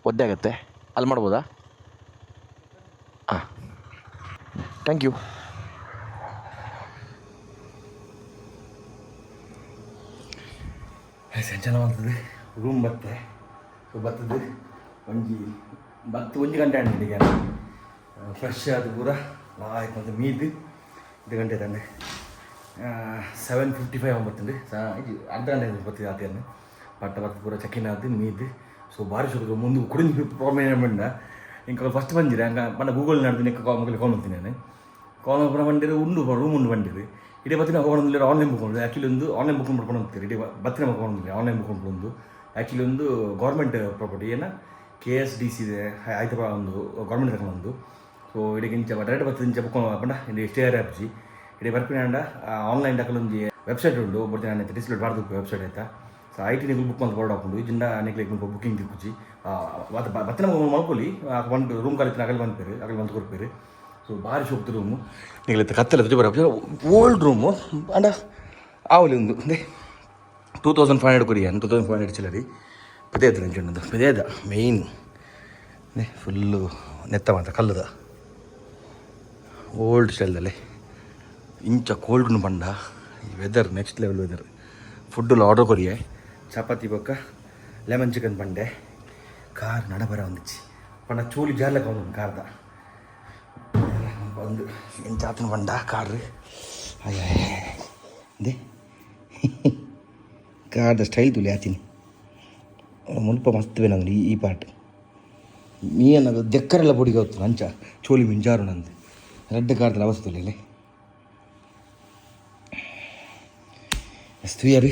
ಒದ್ದೆ ಆಗುತ್ತೆ ಅಲ್ಲಿ ಮಾಡ್ಬೋದಾ ಹಾಂ ಥ್ಯಾಂಕ್ ಯು. ಚೆನ್ನಾಗಿ ಬರ್ತದೆ ರೂಮ್ ಬತ್ತೆ ಸೊ ಬರ್ತದೆ ಒಂಜಿ ಗಂಟೆ ಆಂಡಿ ಈಗ ಫ್ರೆಶ್ ಅದು ಪೂರ ಲಾಯ್ಕ್ ಮತ್ತು ಮೀದು ಇದು ಗಂಟೆ ತಂದೆ 7:55 ಆಗುತ್ತದೆ ಇದು ಅರ್ಧ ಗಂಟೆ ಬರ್ತಿದೆ ಆತೇನು ಪಟ್ಟ ಬರ್ತು ಪೂರ ಚೆಕ್ಕಿನ್ ಆದ್ದು ಮೀದು ಸೊ ಭಾರಿ ಶುರು ಮುಂದೆ ಕುಡಿದು ಪ್ರಾಬ್ಲಮ್ ಬಂದ ಇಂಕ ಫಸ್ಟ್ ಬಂದಿರಿ ಹಂಗೆ ಮನ ಗೂಗಲ್ ನಡೆದು ಕಾಲ್ ಮಾಡ್ತೀನಿ ನಾನು ಕಾಲ್ ಮಾಡ್ಕೊಂಡು ಬಂದಿರಿ ರೂಮ್ ಉಂಡು ಬಂದಿರಿ ಇಡೀ ಬತ್ತಿನ ಹೋಗೋಣ ಆನ್ಲೈನ್ ಬುಕ್ ಮಾಡೋದು ಆ್ಯಕ್ಚುಲಿ ಒಂದು ಆನ್ಲೈನ್ ಬುಕ್ ಮಾಡ್ಕೊಂಡು ಹೋಗ್ತೀರಿ ಇಡೀ ಬತ್ತಿನ ಮಾಡ್ಕೊಂಡಿಲ್ಲ ಆನ್ಲೈನ್ ಬುಕ್ ಮಾಡ್ಕೊಂಡು ಆ್ಯಕ್ಚುಲಿ ಒಂದು ಗೌರ್ಮೆಂಟ್ ಪ್ರಾಪರ್ಟಿ ಏನು KSDC ಇದೆ ಆಯ್ತಪ್ಪ ಒಂದು ಗೌರ್ಮೆಂಟ್ ತಗೊಂಡು ಸೊ ಇಡೀ ಇಂಚ ಡೈರೆಕ್ಟ್ ಬರ್ತದೆ ಇಂಚ ಬುಕ್ ಪಂಡ ಇಲ್ಲಿ ಸ್ಟೇ ಆ್ಯಪ್ಜಿ ಇಡೀ ಬರ್ಪಿನ ಅಂಡ ಆನ್ಲೈನ್ ತಗೊಂಡು ವೆಬ್ಸೈಟ್ ಉಂಟು ಬರ್ತೀನಿ ನಾನು ಡಿಸ್ಪ್ಲೇಟ್ ಬಾರ್ದು ವೆಬ್ಸೈಟ್ ಆಯ್ತಾ ಸೊ ಐಟಿ ನೀವು ಬುಕ್ ಮಾಡಿ ಬೋರ್ಡ್ ಹಾಕೊಂಡು ಇಜಿಂದ ನೆಕ್ಲೆಕ್ ಬುಕಿಂಗ್ ತಿಕ್ಕುಚ್ಚಿ ಬತ್ತಿನ ಮಲ್ಕೊಳ್ಳಿ ಒಂದು ರೂಮ್ ಕಾಲಿತ್ತಿನ ಅಗಲ್ ಬಂದ್ಪೇರು ಅಗಲ್ ಬಂದು ಕೊಡ್ಪೇರು ಸೊ ಭಾರಿ ಶೋಕ್ತ ರೂಮು ನೀವು ಕತ್ತಲೆ ತುಜಿ ಬರ ಓಲ್ಡ್ ರೂಮು ಅಂಡ ಆವಲಿ ಒಂದು 2500 ಕೊರಿಯನ್ 2500 ಚಿಲ್ಲರಿ ಪೆದೇದ ನೆಂಚುಂಡು ಪೆದೇದ ಮೇಯ್ನ್ ಫುಲ್ಲು ನೆತ್ತ ಮಾತ್ರ ಕಲ್ಲದ ಓಲ್ಡ್ ಸ್ಟೈಲ್ದಲ್ಲಿ ಇಂಚ ಕೋಲ್ಡ್ ಪಂಡ ಈ ವೆದರ್ ನೆಕ್ಸ್ಟ್ ಲೆವೆಲ್ ವೆದರ್ ಫುಡ್ಡೆಲ್ಲ ಆರ್ಡರ್ ಕೊರಿಯೆ ಚಪಾತಿ ಬೊಕ್ಕ ಲೆಮನ್ ಚಿಕನ್ ಪಂಡೆ ಕಾರ್ ನಡಬರ ಒಂದಿಚ್ಚಿ ಪಂಡ ಚೂಲಿ ಜಾರ್ಲಕ್ಕ ಒಂದು ಕಾರ್ದ ಒಂದು ಎಂಚಾತನ ಪಂಡ ಕಾರ್ ಅದೇ ಕಾರ್ದ ಸ್ಟೈಲ್ ತುಲಿ ಆತೀನಿ ಮುಲ್ಪ ಮಸ್ತ್ ಬೇನಂದ್ರೆ ಈ ಪಾಟ್ ನೀನು ದೆಕ್ಕರೆಲ್ಲ ಪುಡಿಗೆ ಹೋಗ್ತು ಅಂಚ ಚೋಲಿ ಮಿಂಜಾರು ನಂದು ರೆಡ್ ಕಾರ್ದಲ್ಲಿ ಅವಸ್ಥೆ ಎಸ್ತುಯರಿ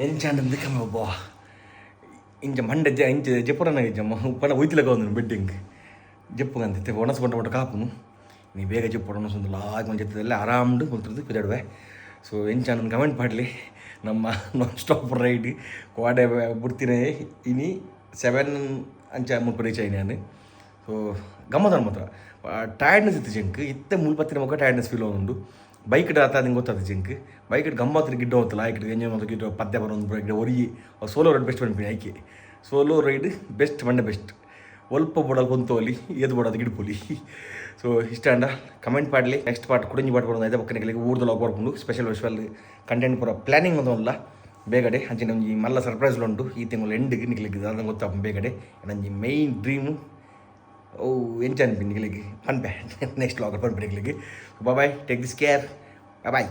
ಎಂಚಾಂಡ್ ಕಮ್ಮ ಒಬ್ಬ ಇಂಚ ಮಂಡೆ ಇಂಚ ಜಪ್ಪುರನ ಇಜ್ಜಮ್ಮ ಪಣ ಒಯ್ತಿಲಕ ಒಂದು ಬೆಡ್ಡಿಂಗ್ ಜಪ್ಪು ಅಂತಿತ್ತೆ ಒಣಸ್ ಬಂಟ ಕಾಪುನು ನೀ ಬೇಗ ಜಪ್ಪು ಒಣಸ್ ಒಂದು ಲಾಗ್ ಮಂಜತ್ತದೆಲ್ಲ ಆರಾಮ್ಡು ಕುಂತಿದ್ದು ಪಿದಾಡುವೆ ಸೊ ಎಂಚಾಂಡ್ ಕಮೆಂಟ್ ಮಾಡಲಿ ನಮ್ಮ ನಾನ್ ಸ್ಟಾಪ್ ರೈಡ್ ಕೋಡೆ ಬಿಡ್ತೀನಿ ಇನಿ 7 ಅಂಚ ಮುಲ್ಪ ರೀಚ್ ಆಯ್ತು ನಾನು ಸೊ ಗಮ್ಮತ್ ಮಾತ್ರ ಟಯರ್ಡ್ನೆಸ್ ಇತ್ತು ಜಂಕ್ ಇತ್ತೆ ಮುಲ್ಪತ್ತಿನ ಮಗ ಟಯರ್ಡ್ನೆಸ್ ಫೀಲ್ ಆಗುಂಡು ಬೈಕ್ ಆತ ನಿಂಗೆ ಗೊತ್ತಾದ ಜಂಕ್ ಬೈಕ್ ಗಮ್ಮತ್ರ ಗಿಡ್ಡ ಹೋಗ್ತಲ್ಲ ಆಯ್ಕೆ ಎಂಜಾಯ್ ಮಾಡ್ತಾ ಗಿಡ್ಡ ಪದ್ಯ ಬರೋದು ಗಿಡ್ಡ ಒರಿಗಿ ಸೋಲೋ ರೈಡ್ ಬೆಸ್ಟ್ ಬಂದ್ಬಿಡಿ ಆಯ್ಕೆ ಸೋಲೋ ರೈಡ್ ಬೆಸ್ಟ್ ಮಂಡೆ ಬೆಸ್ಟ್ ಒಲ್ಪ ಬೋಡಲ್ ಹೊಂತೋಲಿ ಏದು ಬೋಡೋದು ಗಿಡ್ಪೋಲಿ ಸೊ ಇಷ್ಟ ಅಂಡ ಕಮೆಂಟ್ ಮಾಡಲಿ ನೆಕ್ಸ್ಟ್ ಪಾರ್ಟ್ ಕುಡಿಂಜಿ ಪಾಟ್ ಕೊಡೋದು ಐತೆ ಪಕ್ಕನಿಗೆ ಊರ್ದಲ್ಲಿ ಹೋಗ್ಬಾರ್ಕೊಂಡು ಸ್ಪೆಷಲ್ ಕಂಟೆಂಟ್ ಪೂರ ಪ್ಲಾನಿಂಗ್ ಒಂದಲ್ಲ ಬೇಗಡೆ ಅಂಚೆ ನಮ್ಗೆ ಮಲ್ಲ ಸರ್ಪ್ರೈಸ್ಲು ಉಂಟು ಈ ತಿಂಗಳು ಎಂಡಿಗೆ ನಿಕ್ಲಿಕ್ಕೆ ಅದನ್ನು ಗೊತ್ತಾಗ ಬೇಗಡೆ ನಂಗೆ ಮೈನ್ ಡ್ರೀಮು ಓ ಎಂಚ ಅನ್ಪಿ ನಿಕ್ಲಿಕ್ಕೆ ಪನ್ಪೆ ನೆಕ್ಸ್ಟ್ ಲಾಗರ್ ಪನ್ಪೆ ನಿಕ್ಲಿಕ್ಕೆ bye take this care bye